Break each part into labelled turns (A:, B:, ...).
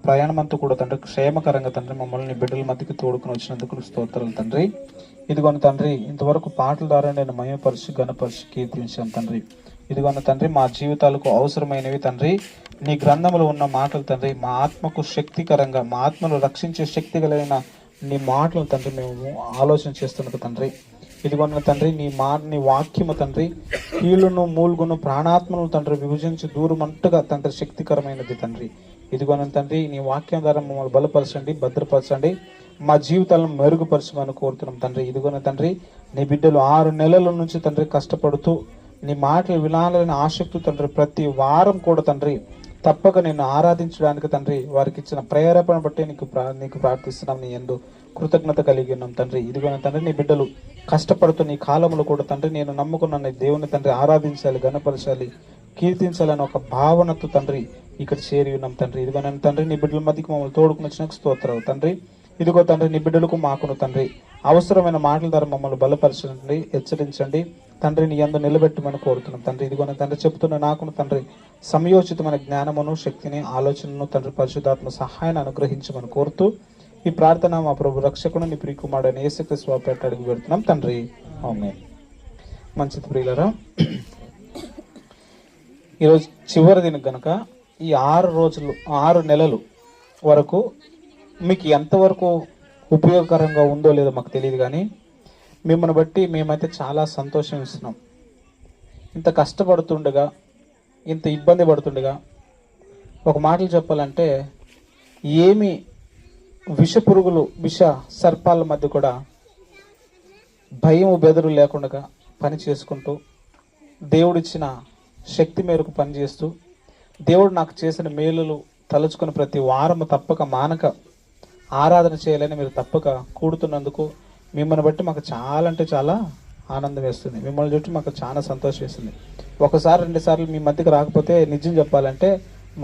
A: ప్రయాణం అంతా కూడా తండ్రి క్షేమకరంగా తండ్రి మమ్మల్ని నీ బిడ్డల మధ్యకి తోడుకుని వచ్చినందుకు స్తోత్రాలు తండ్రి. ఇదిగోని తండ్రి ఇంతవరకు పాటల ద్వారా నేను మహిమపరిచి ఘనపరిచి కీర్తించాను తండ్రి. ఇదిగోని తండ్రి మా జీవితాలకు అవసరమైనవి తండ్రి నీ గ్రంథంలో ఉన్న మాటలు తండ్రి, మా ఆత్మకు శక్తికరంగా మా ఆత్మను రక్షించే శక్తి కలిగిన నీ మాటలు తండ్రి మేము ఆలోచన చేస్తున్నది తండ్రి. ఇదిగోన్న తండ్రి నీ వాక్యము తండ్రి కీళ్ళును మూలుగును ప్రాణాత్మను తండ్రి విభజించి దూరమంటుగా తండ్రి శక్తికరమైనది తండ్రి. ఇదిగోన తండ్రి నీ వాక్యం ద్వారా మమ్మల్ని బలపరచండి, భద్రపరచండి, మా జీవితాలను మెరుగుపరచమని కోరుతున్నాం తండ్రి. ఇదిగోన తండ్రి నీ బిడ్డలు 6 నెలల నుంచి తండ్రి కష్టపడుతూ నీ మాటలు వినాలని ఆసక్తి తండ్రి ప్రతి వారం కూడా తండ్రి తప్పక నిన్ను ఆరాధించడానికి తండ్రి వారికి ఇచ్చిన ప్రేరేపణ బట్టి నీకు ప్రార్థిస్తున్నాం. నీ యందు కృతజ్ఞత కలిగి ఉన్నాం తండ్రి. ఇదిగోన తండ్రి నీ బిడ్డలు కష్టపడుతూ నీ కాలంలో కూడా తండ్రి నేను నమ్ముకున్న నీ దేవుని తండ్రి ఆరాధించాలి, గణపరచాలి, కీర్తించాలని ఒక భావనతో తండ్రి ఇక్కడ చేరి ఉన్నాం తండ్రి. ఇదిగోన తండ్రి నీ బిడ్డల మధ్యకి మమ్మల్ని తోడుకుని వచ్చిన స్తోత్రాలు తండ్రి. ఇదిగో తండ్రి నీ బిడ్డలకు మాకును తండ్రి అవసరమైన మాటల ద్వారా మమ్మల్ని బలపరచండి, హెచ్చరించండి తండ్రి, నీ యందు నిలబెట్టమని కోరుతున్నాం తండ్రి. ఇదిగోన తండ్రి చెప్తున్న నాకును తండ్రి సమయోచితమైన జ్ఞానమును శక్తిని ఆలోచనను తండ్రి పరిశుద్ధాత్మ సహాయాన్ని అనుగ్రహించమని కోరుతూ ఈ ప్రార్థన మా ప్రభు రక్షకుడు నీ ప్రియకుమారుడైన యేసుక్రీస్తు పేరిట అడిగి పెడుతున్నాం తండ్రి, ఆమేన్. మంచిది ప్రియులారా, ఈరోజు చివరి దినం కనుక ఈ 6 నెలలు వరకు మీకు ఎంతవరకు ఉపయోగకరంగా ఉందో లేదో మాకు తెలియదు, కానీ మిమ్మల్ని బట్టి మేమైతే చాలా సంతోషం ఇస్తున్నాం. ఇంత కష్టపడుతుండగా, ఇంత ఇబ్బంది పడుతుండగా ఒక మాటలు చెప్పాలంటే ఏమి విష పురుగులు విష సర్పాల మధ్య కూడా భయం బెదరు లేకుండా పని చేసుకుంటూ దేవుడిచ్చిన శక్తి మేరకు పనిచేస్తూ దేవుడు నాకు చేసిన మేలులు తలుచుకుని ప్రతి వారము తప్పక మానక ఆరాధన చేయాలని మీరు తప్పక కూడుతున్నందుకు మిమ్మల్ని బట్టి మాకు చాలా అంటే చాలా ఆనందం వేస్తుంది. మిమ్మల్ని చుట్టూ మాకు చాలా సంతోషం వేస్తుంది. 1-2 సార్లు మీ మధ్యకి రాకపోతే నిజం చెప్పాలంటే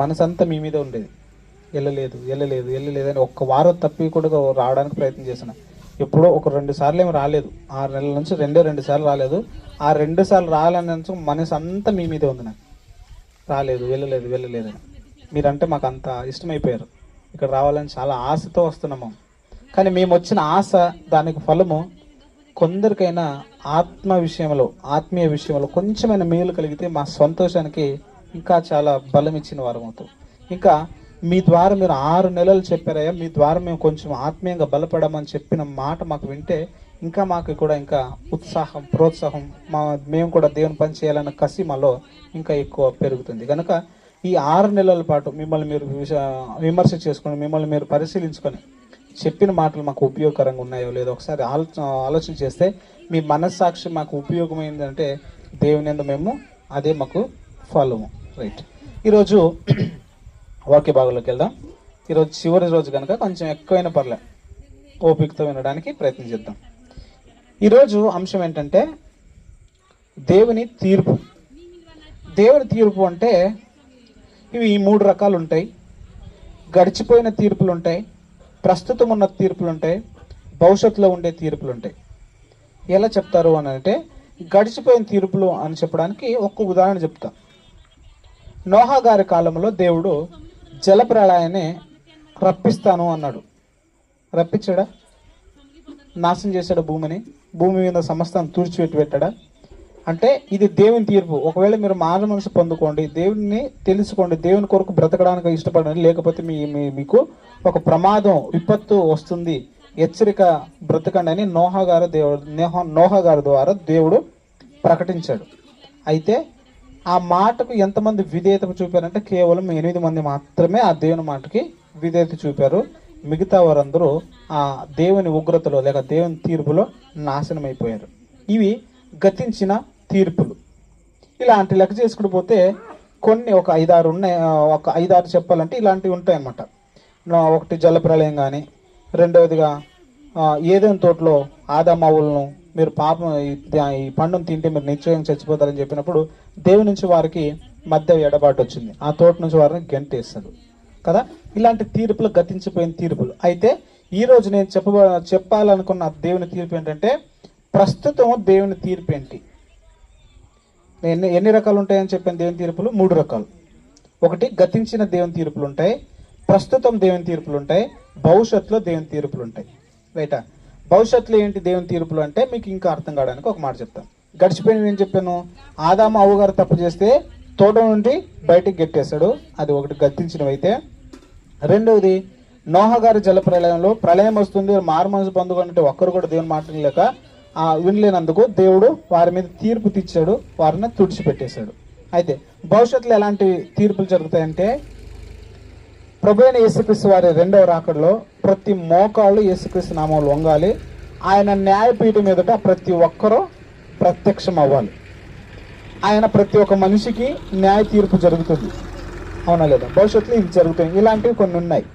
A: మనసంతా మీ మీద ఉండేది. వెళ్ళలేదు అని 1 వారం తప్పి కూడా రావడానికి ప్రయత్నం చేసిన. ఎప్పుడో 1-2 సార్లు ఏమి రాలేదు. 6 నెలల నుంచి 2 సార్లు రాలేదు. ఆ 2 సార్లు రావాలని మనసు అంతా మీ మీదే ఉంది. నాకు వెళ్ళలేదని మీరంటే మాకు అంత ఇష్టమైపోయారు. ఇక్కడ రావాలని చాలా ఆశతో వస్తున్నాము. కానీ మేము వచ్చిన ఆశ దానికి ఫలము కొందరికైనా ఆత్మీయ విషయంలో కొంచెమైనా మేలు కలిగితే మా సంతోషానికి ఇంకా చాలా బలం ఇచ్చిన వారం అవుతాం. ఇంకా మీ ద్వారా మీరు 6 నెలలు చెప్పారయ్యా, మీ ద్వారా మేము కొంచెం ఆత్మీయంగా బలపడమని చెప్పిన మాట మాకు వింటే ఇంకా మాకు కూడా ఇంకా ఉత్సాహం, ప్రోత్సాహం, మేము కూడా దేవుని పని చేయాలన్న కసి మాలో ఇంకా ఎక్కువ పెరుగుతుంది. కనుక ఈ 6 నెలల పాటు మిమ్మల్ని మీరు విమర్శ చేసుకొని, మిమ్మల్ని మీరు పరిశీలించుకొని చెప్పిన మాటలు మాకు ఉపయోగకరంగా ఉన్నాయో లేదో ఒకసారి ఆలోచన చేస్తే మీ మనస్సాక్షి మాకు ఉపయోగమైందంటే దేవుని యందు మేము అదే మాకు ఫలము. రైట్, ఈరోజు వాక్య భాగంలోకి వెళ్దాం. ఈరోజు చివరి రోజు కనుక కొంచెం ఎక్కువైన పర్లే ఓపికతో వినడానికి ప్రయత్నం చేద్దాం. ఈరోజు అంశం ఏంటంటే దేవుని తీర్పు. దేవుని తీర్పు అంటే ఇవి 3 రకాలు ఉంటాయి. గడిచిపోయిన తీర్పులు ఉంటాయి, ప్రస్తుతం ఉన్న తీర్పులు ఉంటాయి, భవిష్యత్తులో ఉండే తీర్పులు ఉంటాయి. ఎలా చెప్తారు అని అంటే గడిచిపోయిన తీర్పులు అని చెప్పడానికి ఒక్క ఉదాహరణ చెప్తా. నోహా గారి కాలంలో దేవుడు జలప్రళయాన్ని రప్పిస్తాను అన్నాడు. రప్పించాడా? నాశనం చేశాడా? భూమి మీద సమస్తాన్ని తుడిచిపెట్టి పెట్టాడా? అంటే ఇది దేవుని తీర్పు. ఒకవేళ మీరు మానవ మనసు పొందుకోండి, దేవుడిని తెలుసుకోండి, దేవుని కొరకు బ్రతకడానికి ఇష్టపడండి, లేకపోతే మీకు ఒక ప్రమాదం, విపత్తు వస్తుంది, హెచ్చరిక, బ్రతకండి అని నోహా గారి ద్వారా దేవుడు ప్రకటించాడు. అయితే ఆ మాటకు ఎంతమంది విధేయత చూపారంటే కేవలం 8 మంది మాత్రమే ఆ దేవుని మాటకి విధేయత చూపారు. మిగతా వారందరూ ఆ దేవుని ఉగ్రతలో లేక దేవుని తీర్పులో నాశనం అయిపోయారు. ఇవి గతించిన తీర్పులు. ఇలాంటి లెక్క చేసుకుంటూ పోతే కొన్ని ఒక 5-6 ఉన్నాయి. ఒక 5-6 చెప్పాలంటే ఇలాంటివి ఉంటాయన్నమాట. ఒకటి జలప్రళయం కానీ, రెండవదిగా ఏదైనా తోటలో ఆదామవ్వలను మీరు పాపం ఈ పండును తింటే మీరు నిశ్చయం చచ్చిపోతారని చెప్పినప్పుడు దేవుని నుంచి వారికి మధ్య ఎడబాటు వచ్చింది. ఆ తోట నుంచి వారిని గెంటేస్తాడు కదా. ఇలాంటి తీర్పులు గతించిపోయిన తీర్పులు. అయితే ఈరోజు నేను చెప్పాలనుకున్న దేవుని తీర్పు ఏంటంటే ప్రస్తుతం దేవుని తీర్పు ఏంటి? ఎన్ని రకాలు ఉంటాయని చెప్పాను దేవుని తీర్పులు? 3 రకాలు. ఒకటి గతించిన దేవుని తీర్పులు ఉంటాయి, ప్రస్తుతం దేవుని తీర్పులు ఉంటాయి, భవిష్యత్తులో దేవుని తీర్పులు ఉంటాయి. రైటా? భవిష్యత్తులో ఏంటి దేవుని తీర్పులు అంటే మీకు ఇంకా అర్థం కావడానికి ఒక మాట చెప్తాను. గడిచిపోయిన ఏం చెప్పాను? ఆదాము అవ్వ గారు తప్పు చేస్తే తోట నుండి బయటికి గెట్టేశాడు, అది ఒకటి గద్దించినవైతే. రెండవది, నోహ గారి జల ప్రళయంలో ప్రళయం వస్తుంది, మారు మనసు పొందుకుంటే ఒక్కరు కూడా దేవుని మాట వినలేనందుకు దేవుడు వారి మీద తీర్పు తెచ్చాడు, వారిని తుడిచిపెట్టేశాడు. అయితే భవిష్యత్తులో ఎలాంటి తీర్పులు జరుగుతాయంటే, ప్రభు అయిన యేసుక్రీస్తు వారి రెండవ రాకడలో ప్రతి మోకాళ్ళు యేసుక్రీస్తు నామంలో వంగాలి, ఆయన న్యాయపీఠం మీదట ప్రతి ఒక్కరూ ప్రత్యక్షం అవ్వాలి, ఆయన ప్రతి ఒక్క మనిషికి న్యాయ తీర్పు జరుగుతుంది. అవునా లేదా? భవిష్యత్తులో ఇది జరుగుతుంది. ఇలాంటివి కొన్ని ఉన్నాయి.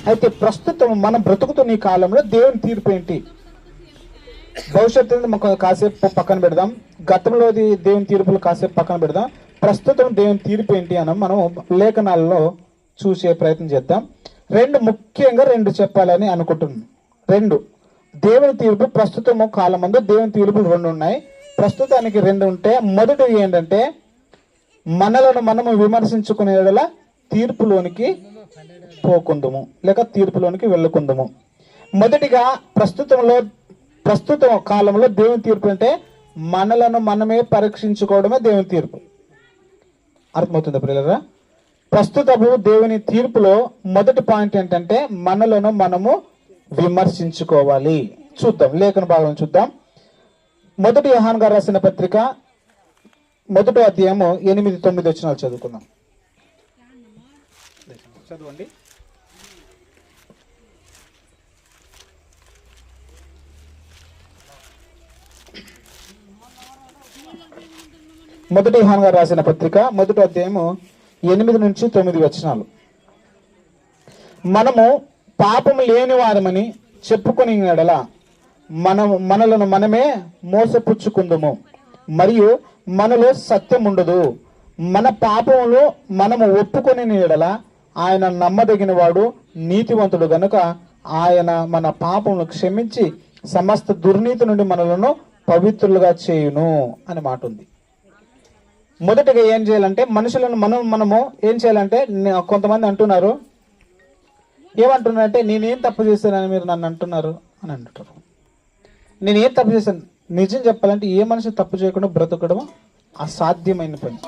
A: అయితే ప్రస్తుతం మనం బ్రతుకుతున్న ఈ కాలంలో దేవుని తీర్పు ఏంటి? భవిష్యత్తు కాసేపు పక్కన పెడదాం, గతంలోది దేవుని తీర్పులు కాసేపు పక్కన పెడదాం. ప్రస్తుతం దేవుని తీర్పు ఏంటి అని మనం లేఖనాలలో చూసే ప్రయత్నం చేద్దాం. ముఖ్యంగా రెండు చెప్పాలని అనుకుంటున్నాను. దేవుని తీర్పు ప్రస్తుతము కాలం దేవుని తీర్పులు 2 ఉన్నాయి. ప్రస్తుతానికి 2 ఉంటే, మొదటిది ఏంటంటే మనలను మనము విమర్శించుకునే తీర్పులోనికి పోకుందుము, లేక తీర్పులోనికి వెళ్ళకుందుము. మొదటిగా ప్రస్తుత కాలంలో దేవుని తీర్పు అంటే మనలను మనమే పరీక్షించుకోవడమే దేవుని తీర్పు. అర్థమవుతుందా పిల్లరా? ప్రస్తుతము దేవుని తీర్పులో మొదటి పాయింట్ ఏంటంటే మనలను మనము విమర్శించుకోవాలి. చూద్దాం, లేఖన భాగం చూద్దాం. మొదటి యోహాను గారు రాసిన పత్రిక 1వ అధ్యాయము 8-9 వచనాలు చదువుకుందాం. చదవండి. మొదటి యోహాను గారు రాసిన పత్రిక 1వ అధ్యాయము 8-9 వచనాలు. మనము పాపము లేని వారమని చెప్పుకుని ఎడల మనలను మనమే మోసపుచ్చుకుందుము, మరియు మనలో సత్యం ఉండదు. మన పాపములు మనము ఒప్పుకొని ఎడల ఆయన నమ్మదగిన వాడు, నీతివంతుడు గనుక ఆయన మన పాపములు క్షమించి సమస్త దుర్నీతి నుండి మనలను పవిత్రులుగా చేయును అని మాట ఉంది. మొదటగా ఏం చేయాలంటే మనుషులను మనము ఏం చేయాలంటే, కొంతమంది అంటున్నారు, ఏమంటున్నారంటే నేనేం తప్పు చేశానని మీరు నన్ను అంటున్నారు అని అంటారు. నేనేం తప్పు చేశాను? నిజం చెప్పాలంటే ఏ మనిషి తప్పు చేయకుండా బ్రతకడం అసాధ్యమైన పని.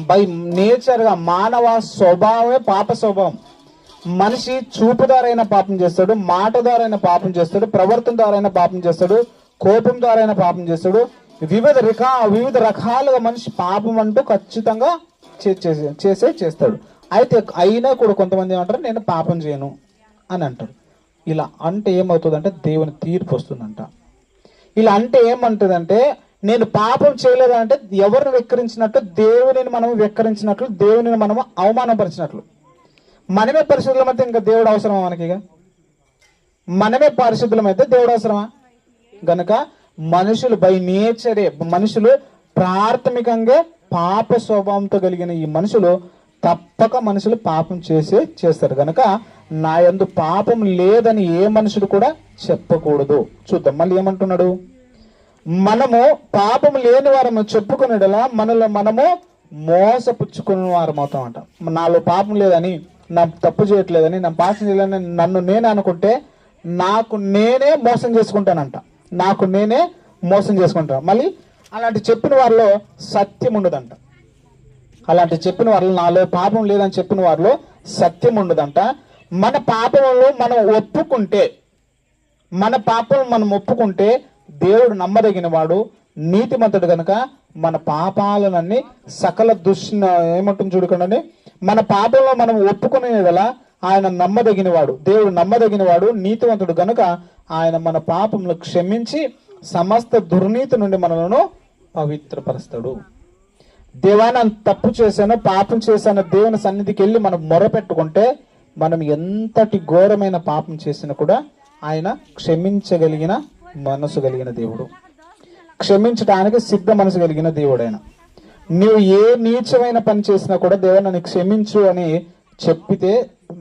A: బై నేచర్గా మానవ స్వభావమే పాప స్వభావం. మనిషి చూపు ద్వారైన పాపం చేస్తాడు, మాట ద్వారైన పాపం చేస్తాడు, ప్రవర్తన ద్వారైన పాపం చేస్తాడు, కోపం ద్వారైన పాపం చేస్తాడు. వివిధ రకాలుగా మనిషి పాపం అంటూ ఖచ్చితంగా చేస్తాడు. అయితే అయినా కూడా కొంతమంది ఏమంటారు, నేను పాపం చేయను అని అంటారు. ఇలా అంటే ఏమవుతుందంటే దేవుని తీర్పు వస్తుందంట. ఇలా అంటే ఏమంటుందంటే, నేను పాపం చేయలేదంటే ఎవరిని వెక్కరించినట్లు, దేవునిని మనం వెక్కరించినట్లు, దేవునిని మనము అవమానపరిచినట్లు. మనమే పరిశుద్ధులమైతే ఇంకా దేవుడు అవసరమా మనకి? మనమే పరిశుద్ధులమైతే దేవుడు అవసరమా? గనక మనుషులు బై నేచరే, మనుషులు ప్రాథమికంగా పాప స్వభావంతో కలిగిన ఈ మనుషులు తప్పక పాపం చేస్తారు. గనక నా యందు పాపం లేదని ఏ మనుషుడు కూడా చెప్పకూడదు. చూద్దాం మళ్ళీ ఏమంటున్నాడు, మనము పాపం లేని వారము చెప్పుకునేలా మనలో మనము మోసపుచ్చుకునే వారం అవుతామంట. నాలో పాపం లేదని, నా తప్పు చేయట్లేదని, నా పాపం చేయలేదని నన్ను నేనే అనుకుంటే నాకు నేనే మోసం చేసుకుంటానంట. మళ్ళీ అలాంటి చెప్పిన వారిలో సత్యం ఉండదంట. అలాంటి చెప్పిన వారిలో, నాలో పాపం లేదని చెప్పిన వారిలో సత్యం ఉండదంట. మన పాపంలో మనం ఒప్పుకుంటే దేవుడు నమ్మదగిన వాడు, నీతిమంతుడు గనుక మన పాపాలనన్నీ సకల ఏమంటుంది చూడకండి, మన పాపంలో మనం ఒప్పుకునేదలా ఆయన నమ్మదగిన వాడు, దేవుడు నమ్మదగిన వాడు, నీతివంతుడు గనుక ఆయన మన పాపములు క్షమించి సమస్త దుర్నీతి నుండి మనలను పవిత్రపరుస్తాడు. దేవా నేను తప్పు చేశాను, పాపం చేశాను, దేవుని సన్నిధికి వెళ్ళి మనం మొరపెట్టుకుంటే మనం ఎంతటి ఘోరమైన పాపం చేసినా కూడా ఆయన క్షమించగలిగిన మనసు కలిగిన దేవుడు, క్షమించడానికి సిద్ధ మనసు కలిగిన దేవుడు ఆయన. నీవు ఏ నీచమైన పని చేసినా కూడా దేవా నన్ను క్షమించు అని చెప్పితే,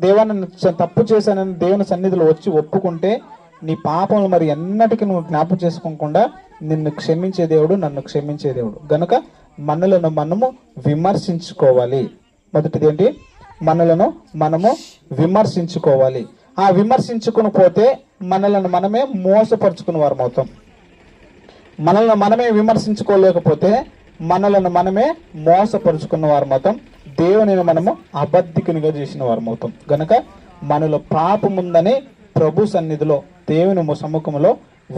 A: దేవా నన్ను తప్పు చేశానని దేవుని సన్నిధిలో వచ్చి ఒప్పుకుంటే నీ పాపములు మరి ఎన్నటికీ నువ్వు జ్ఞాపకం చేసుకోకుండా నిన్ను క్షమించే దేవుడు, నన్ను క్షమించే దేవుడు. గనుక మనలను మనము విమర్శించుకోవాలి. మొదటిది ఏంటి? మనలను మనము విమర్శించుకోవాలి. ఆ విమర్శించుకుని పోతే మనలను మనమే మోసపరుచుకున్న వారం అవుతాం. మనల్ని మనమే విమర్శించుకోలేకపోతే మనలను మనమే మోసపరుచుకున్న వారం అవుతాం. దేవునిని మనము అబద్ధికునిగా చేసిన వారం అవుతాం. గనక మనలో పాపం ఉందని ప్రభు సన్నిధిలో దేవుని సముఖంలో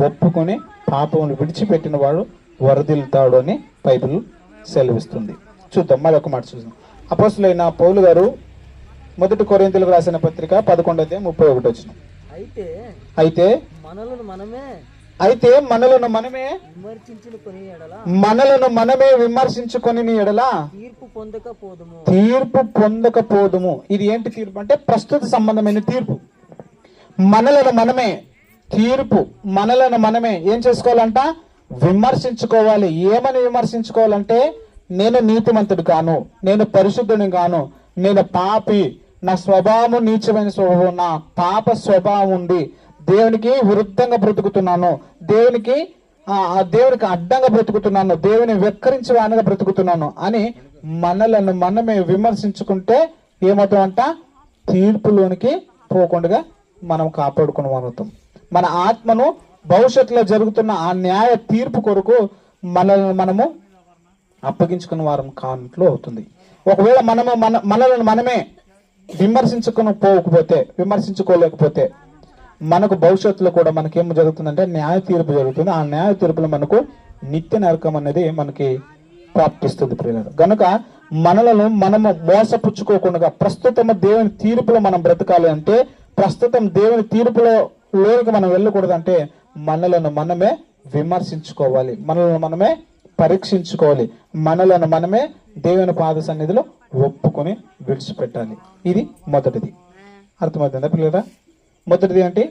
A: ఒప్పుకొని పాపమును విడిచిపెట్టిన వాడు వరదిల్తాడు అని బైబిల్ సెలవిస్తుంది. చూద్దాం, మరొక మాట చూద్దాం. అపోస్తులైన పౌలు గారు 1 కొరింథీయులకు రాసిన పత్రిక 11:31 అయితే మనలను మనమే విమర్శించుకొని ఎడల తీర్పు పొందకపోదుము. ఇది ఏంటి తీర్పు అంటే ప్రస్తుత సంబంధమైన తీర్పు. మనలను మనమే ఏం చేసుకోవాలంట? విమర్శించుకోవాలి. ఏమని విమర్శించుకోవాలంటే, నేను నీతిమంతుడు కాను, నేను పరిశుద్ధుని కాను, నేను పాపి, నా స్వభావం నీచమైన స్వభావం, నా పాప స్వభావం ఉంది, దేవునికి విరుద్ధంగా బ్రతుకుతున్నాను, దేవునికి అడ్డంగా బ్రతుకుతున్నాను, దేవుని వెక్కరించి వానగా బ్రతుకుతున్నాను అని మనలను మనమే విమర్శించుకుంటే ఏమవుతామంట? తీర్పులోనికి పోకుండా మనం కాపాడుకుని అవుతాం. మన ఆత్మను భవిష్యత్తులో జరుగుతున్న ఆ న్యాయ తీర్పు కొరకు మనల్ని మనము అప్పగించుకున్న వారం కానట్లు అవుతుంది. ఒకవేళ మనలను మనమే విమర్శించుకోలేకపోతే మనకు భవిష్యత్తులో కూడా మనకేం జరుగుతుందంటే న్యాయ తీర్పు జరుగుతుంది. ఆ న్యాయ తీర్పులో మనకు నిత్య నరకం అనేది మనకి ప్రాప్తిస్తుంది ప్రియులారా. గనుక మనలను మనము మోసపుచ్చుకోకుండా ప్రస్తుతం దేవుని తీర్పులో మనం బ్రతకాలి అంటే, ప్రస్తుతం దేవుని తీర్పులో లోనికి మనం వెళ్ళకూడదంటే మనలను మనమే విమర్శించుకోవాలి, మనలను మనమే పరీక్షించుకోవాలి, మనలను మనమే దేవుని పాద సన్నిధిలో ఒప్పుకొని విడిచిపెట్టాలి. ఇది మొదటిది. అర్థమవుతుందా పిల్లరా? మొదటిది ఏంటి?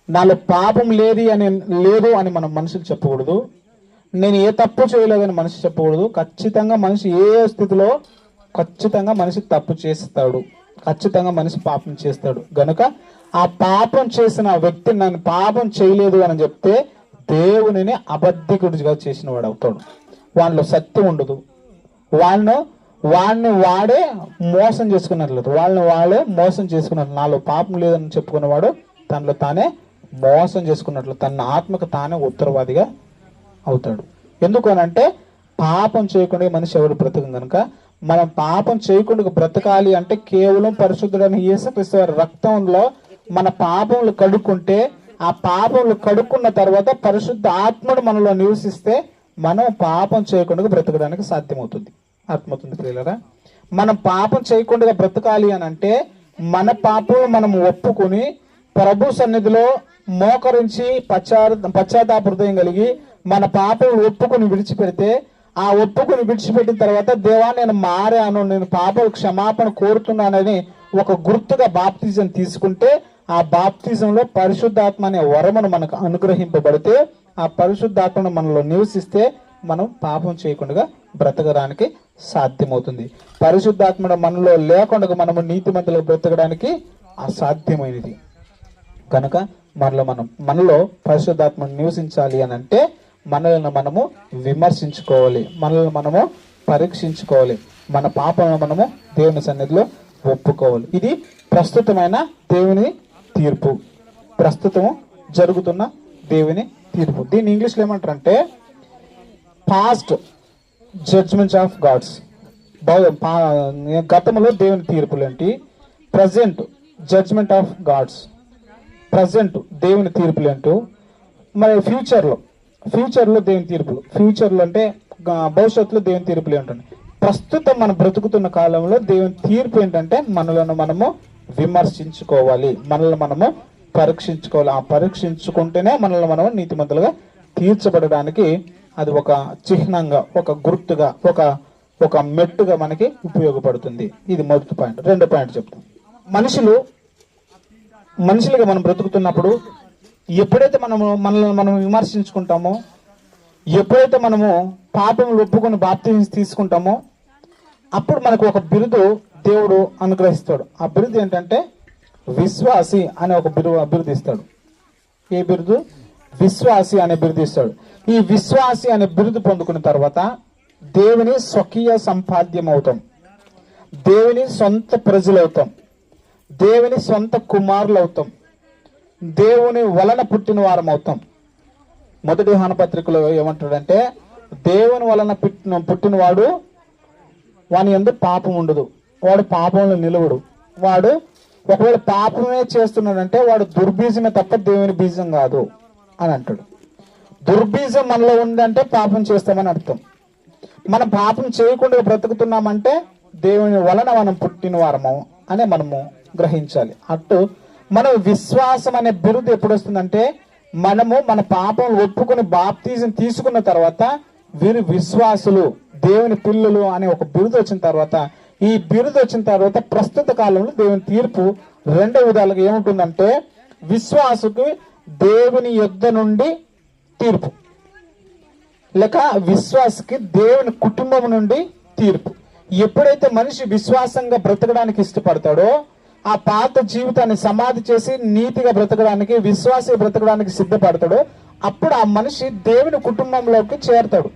A: నాలో పాపం లేదు అని మనం మనుషులు చెప్పకూడదు. నేను ఏ తప్పు చేయలేదని మనిషి చెప్పకూడదు. ఖచ్చితంగా మనిషి ఏ స్థితిలో ఖచ్చితంగా మనిషి తప్పు చేస్తాడు, ఖచ్చితంగా మనిషి పాపం చేస్తాడు. గనుక ఆ పాపం చేసిన వ్యక్తి నన్ను పాపం చేయలేదు అని చెప్తే దేవునిని అబద్ధికుడిగా చేసిన వాడు అవుతాడు. వాళ్ళలో సత్యం ఉండదు. వాడిని వాడే మోసం చేసుకున్నట్లేదు, వాళ్ళే మోసం చేసుకున్నట్లు. నాలో పాపం లేదని చెప్పుకున్నవాడు తనలో తానే మోసం చేసుకున్నట్లు, తన ఆత్మకు తానే ఉత్తరవాదిగా అవుతాడు. ఎందుకు అనంటే పాపం చేయకుండా మనిషి ఎవరు బ్రతకం కనుక మనం పాపం చేయకుండా బ్రతకాలి అంటే కేవలం పరిశుద్ధుడైన యేసుక్రీస్తు వారి రక్తంలో మన పాపములు కడుక్కుంటే, ఆ పాపములు కడుక్కున్న తర్వాత పరిశుద్ధ ఆత్మను మనలో నివసిస్తే మనం పాపం చేయకుండా బ్రతకడానికి సాధ్యమవుతుంది. అర్థమవుతుంది ప్రియులారా? మనం పాపం చేయకుండా బ్రతకాలి అని అంటే మన పాపములు మనం ఒప్పుకొని ప్రభు సన్నిధిలో మోకరించి పశ్చాత్తాప హృదయం కలిగి మన పాపములు ఒప్పుకొని విడిచిపెడితే, ఆ ఒప్పుకొని విడిచిపెట్టిన తర్వాత దేవా నేను మారాను, నేను పాపలు క్షమాపణ కోరుతున్నానని ఒక గుర్తుగా బాప్తిజం తీసుకుంటే, ఆ బాప్తిజంలో పరిశుద్ధాత్మ అనే వరమును మనకు అనుగ్రహింపబడితే, ఆ పరిశుద్ధాత్మను మనలో నివసిస్తే మనం పాపం చేయకుండా బ్రతకడానికి సాధ్యమవుతుంది. పరిశుద్ధాత్మ మనలో లేకుండా మనము నీతిమంతులు బ్రతకడానికి అసాధ్యమైనది. కనుక మనలో పరిశుద్ధాత్మను నివసించాలి అని అంటే మనల్ని మనము విమర్శించుకోవాలి, మనల్ని మనము పరీక్షించుకోవాలి, మన పాపలను మనము దేవుని సన్నిధిలో ఒప్పుకోవాలి. ఇది ప్రస్తుతమైన దేవుని తీర్పు, ప్రస్తుతము జరుగుతున్న దేవుని తీర్పు. దీన్ని ఇంగ్లీష్లో ఏమంటారంటే పాస్ట్ జడ్జ్మెంట్స్ ఆఫ్ గాడ్స్. గతంలో దేవుని తీర్పులు ఏంటి? Present judgement of gods, present దేవుని తీర్పులు ఏంటో. మరి ఫ్యూచర్లో దేవుని తీర్పులు, ఫ్యూచర్లో అంటే భవిష్యత్తులో దేవుని తీర్పులు ఏంటంటే, ప్రస్తుతం మనం బ్రతుకుతున్న కాలంలో దేవుని తీర్పు ఏంటంటే మనలను మనము విమర్శించుకోవాలి, మనల్ని మనము పరీక్షించుకోవాలి. ఆ పరీక్షించుకుంటేనే మనల్ని మనము నీతిమంతులుగా తీర్చబడడానికి అది ఒక చిహ్నంగా, ఒక గుర్తుగా, ఒక మెట్టుగా మనకి ఉపయోగపడుతుంది. ఇది మొదటి పాయింట్. రెండో పాయింట్ చెప్తాం. మనుషులుగా మనం బ్రతుకుతున్నప్పుడు ఎప్పుడైతే మనల్ని మనం విమర్శించుకుంటామో, ఎప్పుడైతే మనము పాపములు ఒప్పుకొని బాప్తిజం తీసుకుంటామో, అప్పుడు మనకు ఒక బిరుదు దేవుడు అనుగ్రహిస్తాడు. ఆ బిరుదు ఏంటంటే విశ్వాసి అనే ఒక బిరుదు ఇస్తాడు. ఏ బిరుదు? విశ్వాసి అనే బిరుదు ఇస్తాడు. ఈ విశ్వాసి అనే బిరుదు పొందుకున్న తర్వాత దేవుని స్వకీయ సంపాద్యం అవుతాం. దేవుని సొంత ప్రజలు అవుతాం, దేవుని సొంత కుమారులు అవుతాం, దేవుని వలన పుట్టిన వారం అవుతాం. మొదటి యోహాను పత్రికలో ఏమంటాడంటే, దేవుని వలన పుట్టినవాడు వాని యందు పాపం ఉండదు, వాడు పాపంలో నిలవడు. వాడు ఒకవేళ పాపమే చేస్తున్నాడంటే వాడు దుర్బీజమే తప్ప దేవుని బీజం కాదు అని అంటాడు. దుర్బీజం మనలో ఉందంటే పాపం చేస్తామని అర్థం. మనం పాపం చేయకుండా బ్రతుకుతున్నామంటే దేవుని వలన మనం పుట్టిన వారము అని మనము గ్రహించాలి. అటు మనం విశ్వాసం అనే బిరుదు ఎప్పుడు వస్తుందంటే, మనము మన పాపం ఒప్పుకుని బాప్తిజం తీసుకున్న తర్వాత వీరు విశ్వాసులు, దేవుని పిల్లలు అనే ఒక బిరుదు వచ్చిన తర్వాత, ఈ బిరుదు వచ్చిన తర్వాత ప్రస్తుత కాలంలో దేవుని తీర్పు రెండో విధాలుగా ఏముంటుందంటే, విశ్వాసుకు దేవుని యొద్ద నుండి తీర్పు, లేక విశ్వాసకి దేవుని కుటుంబం నుండి తీర్పు. ఎప్పుడైతే మనిషి విశ్వాసంగా బ్రతకడానికి ఇష్టపడతాడో, ఆ పాత జీవితాన్ని సమాధి చేసి నీతిగా బ్రతకడానికి, విశ్వాస బ్రతకడానికి సిద్ధపడతాడో, అప్పుడు ఆ మనిషి దేవుని కుటుంబంలోకి చేరతాడు.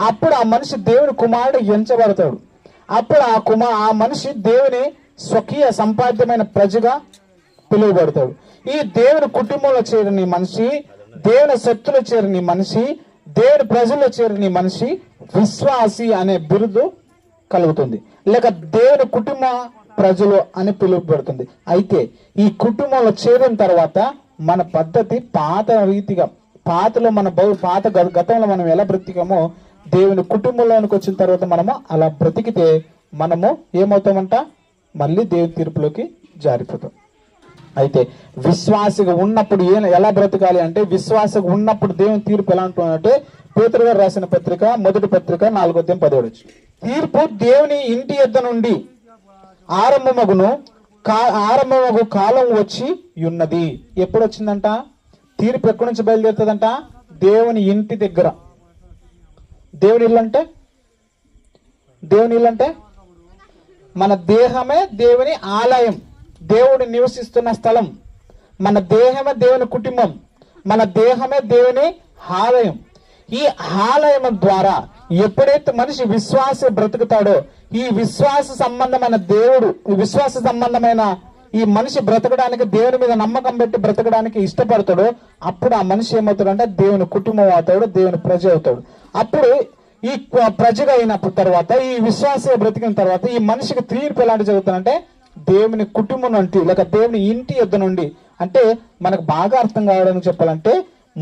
A: అప్పుడు ఆ మనిషి దేవుని కుమారుడు ఎంచబడతాడు. అప్పుడు ఆ మనిషి దేవుని స్వకీయ సంపాద్యమైన ప్రజగా పిలువబడతాడు. ఈ దేవుని కుటుంబంలో చేరిన మనిషి, దేవుని శక్తులు చేరిన మనిషి, దేవుని ప్రజల్లో చేరిన మనిషి విశ్వాసి అనే బిరుదు కలుగుతుంది, లేక దేవుని కుటుంబ ప్రజలు అని పిలువబడుతుంది. అయితే ఈ కుటుంబంలో చేరిన తర్వాత మన పద్ధతి పాత రీతిగా, పాతలో మన పాత గతంలో మనం ఎలా బ్రతికామో దేవుని కుటుంబంలోనికి వచ్చిన తర్వాత మనము అలా బ్రతికితే మనము ఏమవుతామంట, మళ్ళీ దేవుని తీర్పులోకి జారిపోతాం. అయితే విశ్వాసగా ఉన్నప్పుడు ఎలా బ్రతకాలి అంటే, విశ్వాసగా ఉన్నప్పుడు దేవుని తీర్పు ఎలా ఉంటుందంటే, పేతురు గారు రాసిన పత్రిక మొదటి పత్రిక 4:17 తీర్పు దేవుని ఇంటి యొద్ద నుండి ఆరంభమగు కాలం వచ్చి ఉన్నది. ఎప్పుడు వచ్చిందంట తీర్పు? ఎక్కడి నుంచి బయలుదేరుతుందంట? దేవుని ఇంటి దగ్గర. దేవుని ఇల్లు అంటే మన దేహమే దేవుని ఆలయం, దేవుడు నివసిస్తున్న స్థలం. మన దేహమే దేవుని కుటుంబం, మన దేహమే దేవుని ఆలయం. ఈ ఆలయం ద్వారా ఎప్పుడైతే మనిషి విశ్వాస బ్రతుకుతాడో, ఈ విశ్వాస సంబంధమైన దేవుడు, ఈ విశ్వాస సంబంధమైన ఈ మనిషి బ్రతకడానికి, దేవుని మీద నమ్మకం పెట్టి బ్రతకడానికి ఇష్టపడతాడో, అప్పుడు ఆ మనిషి ఏమవుతాడంటే దేవుని కుటుంబం అవుతాడు, దేవుని ప్రజ అవుతాడు. అప్పుడు ఈ ప్రజగా అయినప్పుడు తర్వాత, ఈ విశ్వాస బ్రతికిన తర్వాత ఈ మనిషికి తీర్పు ఎలాంటి జరుగుతుందంటే, దేవుని కుటుంబం నుండి, లేక దేవుని ఇంటి యొద్ద నుండి. అంటే మనకు బాగా అర్థం కావడానికి చెప్పాలంటే,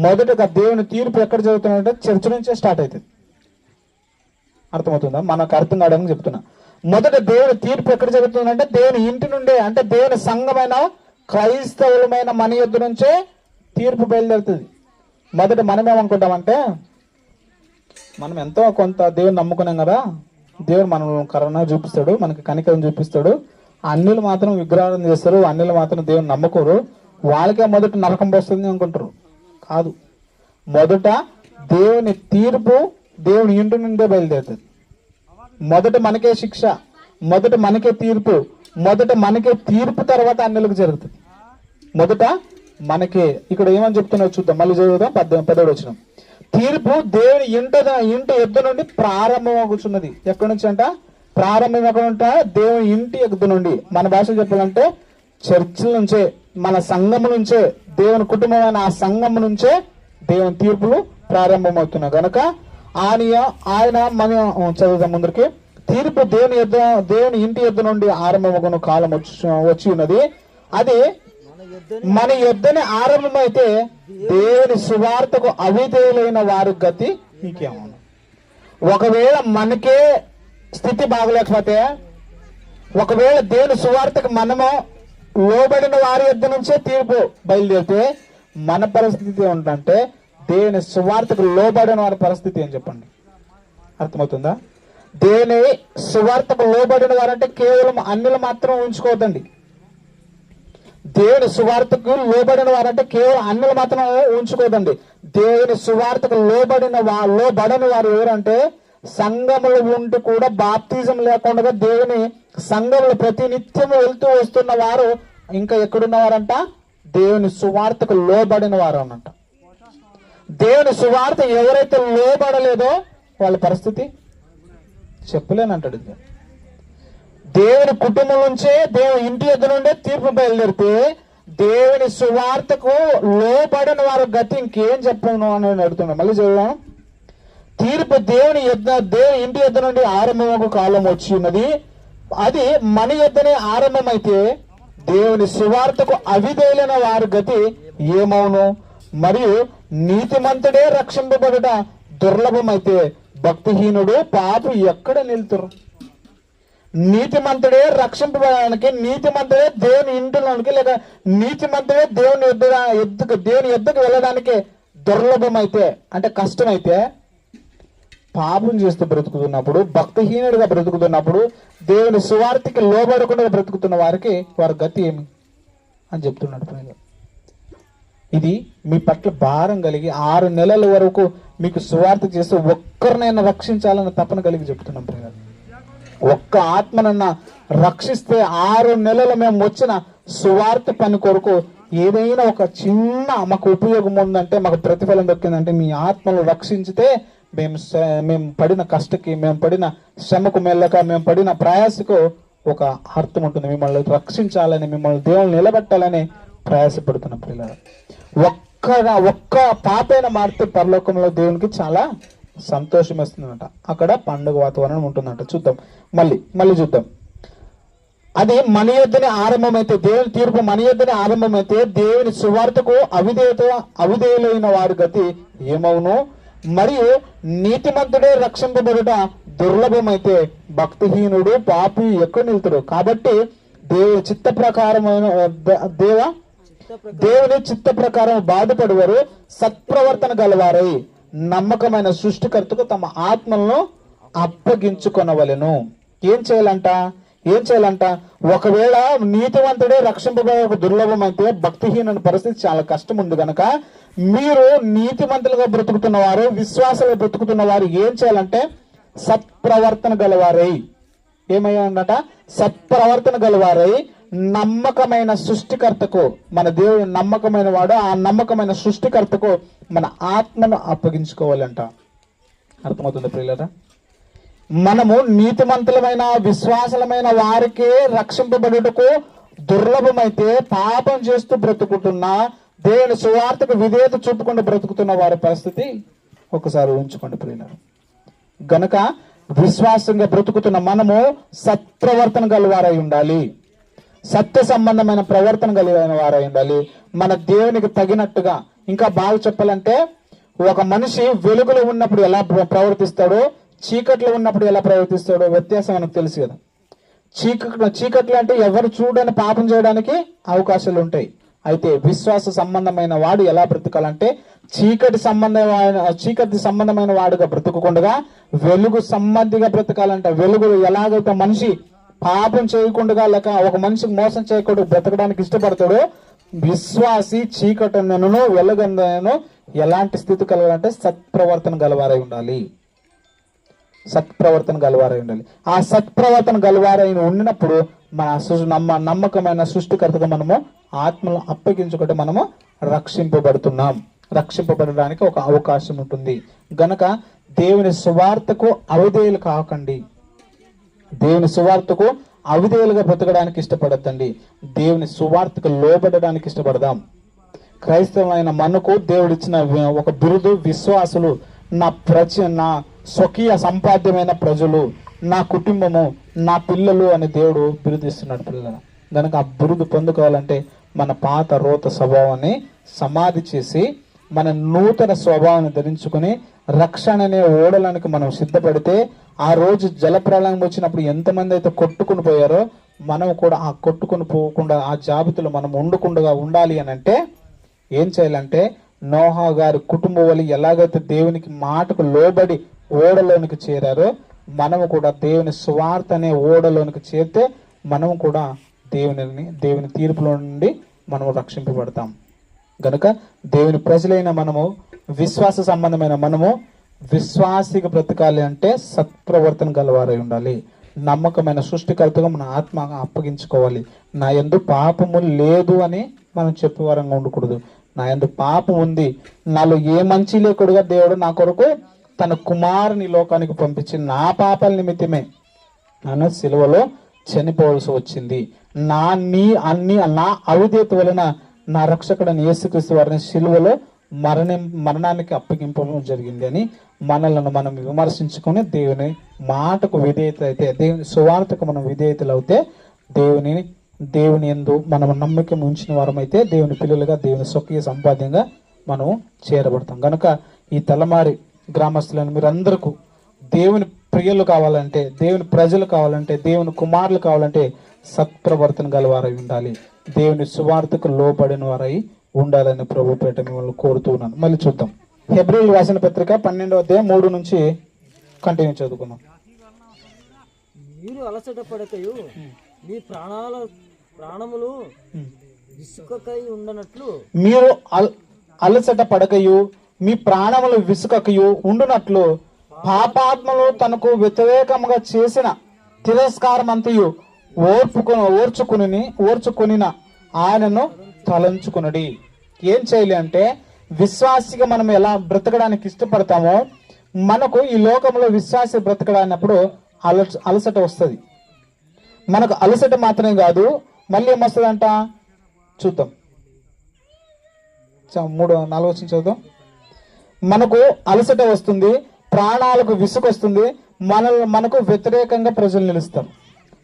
A: మొదటగా దేవుని తీర్పు ఎక్కడ జరుగుతుందంటే చర్చ నుంచే స్టార్ట్ అవుతుంది. అర్థమవుతుందా? మనకు అర్థం కావడానికి చెప్తున్నా. మొదట దేవుని తీర్పు ఎక్కడ జరుగుతుందంటే దేవుని ఇంటి నుండే, అంటే దేవుని సంఘమైన క్రైస్తవులమైన మన యొద్ద నుంచే తీర్పు బయలుదేరుతుంది. మొదట మనం ఏమనుకుంటామంటే, మనం ఎంతో కొంత దేవుని నమ్ముకున్నాం కదా, దేవుడు మనం కరుణ చూపిస్తాడు, మనకి కనికరం చూపిస్తాడు. అన్యులు మాత్రం విగ్రహాలను చేస్తారు, అన్యులు మాత్రం దేవుని నమ్మకోరు, వాళ్ళకే మొదట నరకం వస్తుంది అనుకుంటారు. కాదు, మొదట దేవుని తీర్పు దేవుని ఇంటి నుండే బయలుదేరుతుంది. మొదట మనకే శిక్ష, మొదట మనకే తీర్పు, మొదట మనకే తీర్పు తర్వాత అన్యులకు జరుగుతుంది. మొదట మనకే. ఇక్కడ ఏమని చెప్తున్నా చూద్దాం, మళ్ళీ చదువుదాం. 17వ వచనం. తీర్పు దేవుని ఇంటి యొద్ద నుండి ప్రారంభమవుతున్నది. ఎక్కడి నుంచి అంట? ప్రారంభం ఎక్కడ ఉంటా? దేవుని ఇంటి యొద్ద నుండి. మన భాషలో చెప్పాలంటే చర్చిల నుంచే, మన సంఘం నుంచే, దేవుని కుటుంబమైన ఆ సంఘం నుంచే దేవుని తీర్పులు ప్రారంభమవుతున్నాయి కనుక ఆయన మనం చదువుదాం ముందరికి. తీర్పు దేవుని ఇంటి యొద్ద నుండి ఆరంభమగును కాలం వచ్చి ఉన్నది. అది మన యొద్దనే ఆరంభమైతే దేవుని సువార్తకు అవిధేయులైన వారి గతి నీకేమను. ఒకవేళ మనకే స్థితి బాగలేకపోతే, ఒకవేళ దేవుని సువార్తకు మనము లోబడిన వారి యొద్ద నుంచే తీర్పు బయలుదేరితే మన పరిస్థితి ఏమిటంటే, దేవుని సువార్తకు లోబడిన వారి పరిస్థితి ఏం చెప్పండి? అర్థమవుతుందా? దేవుని సువార్తకు లోబడిన వారంటే కేవలం అన్యులు మాత్రం ఉంచుకోవద్దండి. దేవుని సువార్తకు లోబడిన వారంటే కేవలం అన్యులు మాత్రం ఉంచుకోదండి. దేవుని సువార్తకు లోబడని వారు ఎవరంటే, సంఘములు ఉండి కూడా బాప్తిజం లేకుండా దేవుని సంఘములు ప్రతి నిత్యము వెళ్తూ వస్తున్న వారు ఇంకా ఎక్కడున్నవారంట? దేవుని సువార్తకు లోబడిన వారు అనంట. దేవుని సువార్త ఎవరైతే లోబడలేదో వాళ్ళ పరిస్థితి చెప్పలేనంటాడు. దేవుని కుటుంబం నుంచే, దేవుని ఇంటి యొద్ద నుండే తీర్పు బయలుదేరితే దేవుని సువార్తకు లోబడిన వారి గతి ఇంకేం చెప్పను అని అడుగుతున్నాను. మళ్ళీ చదువుదాం. తీర్పు దేవుని ఇంటి యొద్ద నుండి ఆరంభమగు కాలం వచ్చి ఉన్నది, అది మన యొద్దనే ఆరంభమైతే దేవుని సువార్తకు అవిధేయులైన వారి గతి ఏమవును? మరియు నీతిమంతుడే రక్షింపబడుట దుర్లభమైతే భక్తిహీనుడు పాపి ఎక్కడ నిలుతురు? నీతిమంతుడే రక్షింపబడడానికి, నీతిమంతుడే దేవుని ఇంటిలోనికి, లేక నీతిమంతుడే దేవుని యొద్దకు వెళ్ళడానికి దుర్లభమైతే అంటే కష్టమైతే, పాపం చేస్తూ బ్రతుకుతున్నప్పుడు, భక్తిహీనుడిగా బ్రతుకుతున్నప్పుడు, దేవుని సువార్తకి లోబడకుండా బ్రతుకుతున్న వారికి వారి గతి ఏమి అని చెప్తున్నాడు ప్రియులు. ఇది మీ పట్ల భారం కలిగి 6 నెలల వరకు మీకు సువార్త చేస్తూ ఒక్కరినైనా రక్షించాలని తపన కలిగి చెప్తున్నాం ప్రియులు. ఒక్క ఆత్మనన్నా రక్షిస్తే 6 నెలలు మేము వచ్చిన సువార్త పని కొరకు ఏదైనా ఒక చిన్న మాకు ఉపయోగం ఉందంటే, మాకు ప్రతిఫలం దొక్కిందంటే, మీ ఆత్మను రక్షించితే మేము పడిన కష్టకి, మేము పడిన శ్రమకు మెల్లక, మేము పడిన ప్రయాసకు ఒక అర్థం ఉంటుంది. మిమ్మల్ని రక్షించాలని, మిమ్మల్ని దేవుని నిలబెట్టాలని ప్రయాసపడుతున్న పిల్లలు. ఒక్క పాపైన మారితే పరలోకంలో దేవునికి చాలా సంతోషం వస్తుందంట. అక్కడ పండుగ వాతావరణం ఉంటుందంట. చూద్దాం, మళ్ళీ చూద్దాం. అది మన యొద్దనే ఆరంభమైతే, దేవుని తీర్పు మన యొద్దనే ఆరంభమైతే దేవుని సువార్తకు అవిధేయులైన వారి గతి ఏమవును? మరియు నీతిమంతుడే రక్షింపబడుట దుర్లభమైతే భక్తిహీనుడు పాపి ఎక్కడ నిలుతుడు? కాబట్టి దేవుని చిత్త ప్రకారం బాధపడేవారు సత్ప్రవర్తన గలవారై నమ్మకమైన సృష్టికర్తకు తమ ఆత్మలను అప్పగించుకొనవలెను. ఏం చేయాలంట? ఒకవేళ నీతివంతుడే రక్షింపబడే దుర్లభమైతే భక్తిహీన పరిస్థితి చాలా కష్టం ఉంది కనుక, మీరు నీతిమంతులుగా బ్రతుకుతున్న వారు, విశ్వాసాలు బ్రతుకుతున్న వారు ఏం చేయాలంటే సత్ప్రవర్తన గలవారై, ఏమయ్యాడట? సత్ప్రవర్తన గలవారై నమ్మకమైన సృష్టికర్తకు, మన దేవుడు నమ్మకమైన వాడు, ఆ నమ్మకమైన సృష్టికర్తకు మన ఆత్మను అప్పగించుకోవాలంట. అర్థమవుతుంది ప్రియులారా? మనము నీతిమంతులమైన విశ్వాసలమైన వారికే రక్షింపబడుటకు దుర్లభమైతే, పాపం చేస్తూ బ్రతుకుతున్నా, దేవుని సువార్తకు విధేయత చూపుకుండా బ్రతుకుతున్న వారి పరిస్థితి ఒకసారి ఊహించుకోండి ప్రియులారా. గనక విశ్వాసంగా బ్రతుకుతున్న మనము సత్ప్రవర్తన గలవారై ఉండాలి, సత్య సంబంధమైన ప్రవర్తన కలిగిన వారై ఉండాలి. మన దేవునికి తగినట్టుగా, ఇంకా బాగా చెప్పాలంటే, ఒక మనిషి వెలుగులో ఉన్నప్పుడు ఎలా ప్రవర్తిస్తాడో, చీకట్లో ఉన్నప్పుడు ఎలా ప్రవర్తిస్తాడో వ్యత్యాసం మనకు తెలుసు కదా. చీకట్లో అంటే ఎవరు చూడని పాపం చేయడానికి అవకాశాలు ఉంటాయి. అయితే విశ్వాస సంబంధమైన వాడు ఎలా బ్రతకాలంటే, చీకటి సంబంధమైన వాడుగా బ్రతుకుకుండగా వెలుగు సంబంధిగా బ్రతకాలంట. వెలుగు ఎలాగైతే మనిషి పాపం చేయకుండా, లేక ఒక మనిషికి మోసం చేయకుండా బ్రతకడానికి ఇష్టపడతాడో, విశ్వాసి చీకటినను వెలుగను ఎలాంటి స్థితి కలగాలంటే సత్ప్రవర్తన గలవారై ఉండాలి. ఆ సత్ప్రవర్తన గలవారై ఉండినప్పుడు మన నమ్మకమైన సృష్టికర్తగా మనము ఆత్మను అప్పగించుకుంటే మనము రక్షింపబడడానికి ఒక అవకాశం ఉంటుంది. గనక దేవుని సువార్తకు అవిధేయులు కాకండి, దేవుని సువార్తకు అవిధేయులుగా బ్రతకడానికి ఇష్టపడద్దండి, దేవుని సువార్తకు లోబడడానికి ఇష్టపడదాం. క్రైస్తవమైన మనకు దేవుడిచ్చిన ఒక బిరుదు, విశ్వాసులు, నా స్వకీయ సంపాద్యమైన ప్రజలు, నా కుటుంబము, నా పిల్లలు అని దేవుడు బిరుదిస్తున్నాడు పిల్లలు. కనుక ఆ బిరుదు పొందుకోవాలంటే మన పాత రోత స్వభావాన్ని సమాధి చేసి మన నూతన స్వభావాన్ని ధరించుకుని రక్షణ అనే ఓడడానికి మనం సిద్ధపడితే, ఆ రోజు జలప్రళయం వచ్చినప్పుడు ఎంతమంది అయితే కొట్టుకుని పోయారో, మనం కూడా ఆ కొట్టుకుని పోకుండా ఆ జాబితాలో మనం ఉండకుండా ఉండాలి అని అంటే ఏం చేయాలంటే, నోహా గారి కుటుంబం వాళ్ళు ఎలాగైతే దేవునికి మాటకు లోబడి ఓడలోనికి చేరారో, మనము కూడా దేవుని సువార్త అనే ఓడలోనికి చేరితే మనము కూడా దేవుని తీర్పులో నుండి మనము రక్షింపబడతాం. గనుక దేవుని ప్రజలైన మనము, విశ్వాస సంబంధమైన మనము విశ్వాసిగా బ్రతకాలి అంటే సత్ప్రవర్తన గలవారై ఉండాలి. నమ్మకమైన సృష్టికర్తగా మన ఆత్మ అప్పగించుకోవాలి. నా యందు పాపము లేదు అని మనం చెప్పేవారంగా ఉండకూడదు. నా యందు పాపం ఉంది, నాలో ఏ మంచి లేకుడుగా దేవుడు నా కొరకు తన కుమారుని లోకానికి పంపించి నా పాపాల నిమిత్తమే నన్ను సిలువలో చనిపోవలసి వచ్చింది. నా అవిధేయత వలన నా రక్షకుడైన యేసుక్రీస్తు వారిని సిలువలో మరణానికి అప్పగింపడం జరిగింది అని మనల్ని మనం విమర్శించుకొని దేవుని మాటకు విధేయత అయితే, దేవుని సువార్తకు మనం విధేయతలు అవుతే, దేవుని యందు మనం నమ్మకం ఉంచిన వారమైతే దేవుని పిల్లలుగా, దేవుని స్వకీయ సంపాద్యంగా మనం చేరబడతాం. కనుక ఈ తలమారి గ్రామస్తులను మీరందరికీ దేవుని ప్రియులు కావాలంటే, దేవుని ప్రజలు కావాలంటే, దేవుని కుమారులు కావాలంటే సత్ప్రవర్తన గల వారై ఉండాలి, దేవుని సువార్తకు లోబడిన వారై ఉండాలని ప్రభు పేట మిమ్మల్ని కోరుతూ ఉన్నాను. మళ్ళీ చూద్దాం. హెబ్రీయులకు రాసిన పత్రిక 12వ అధ్యాయం 3 నుంచి కంటిన్యూ చదువుకుందాం.
B: మీరు అలసట పడకయు మీ ప్రాణములు విసుకకై ఉండనట్లు,
A: మీరు అలసట పడకయు మీ ప్రాణములు విసుకకయు ఉండునట్లు పాపాత్మలు తనకు వ్యతిరేకముగా చేసిన తిరస్కారమంతయు ఓర్చుకుని ఆయనను తలంచుకునడి. ఏం చేయాలి అంటే, విశ్వాసిగా మనం ఎలా బ్రతకడానికి ఇష్టపడతామో, మనకు ఈ లోకంలో విశ్వాసి బ్రతకడానప్పుడు అలసట వస్తుంది. మనకు అలసట మాత్రమే కాదు, మళ్ళీ ఏమొస్తుందంట చూద్దాం. 3-4 చదువుదాం. మనకు అలసట వస్తుంది, ప్రాణాలకు విసుగు వస్తుంది, మనకు వ్యతిరేకంగా ప్రజలు నిలుస్తారు,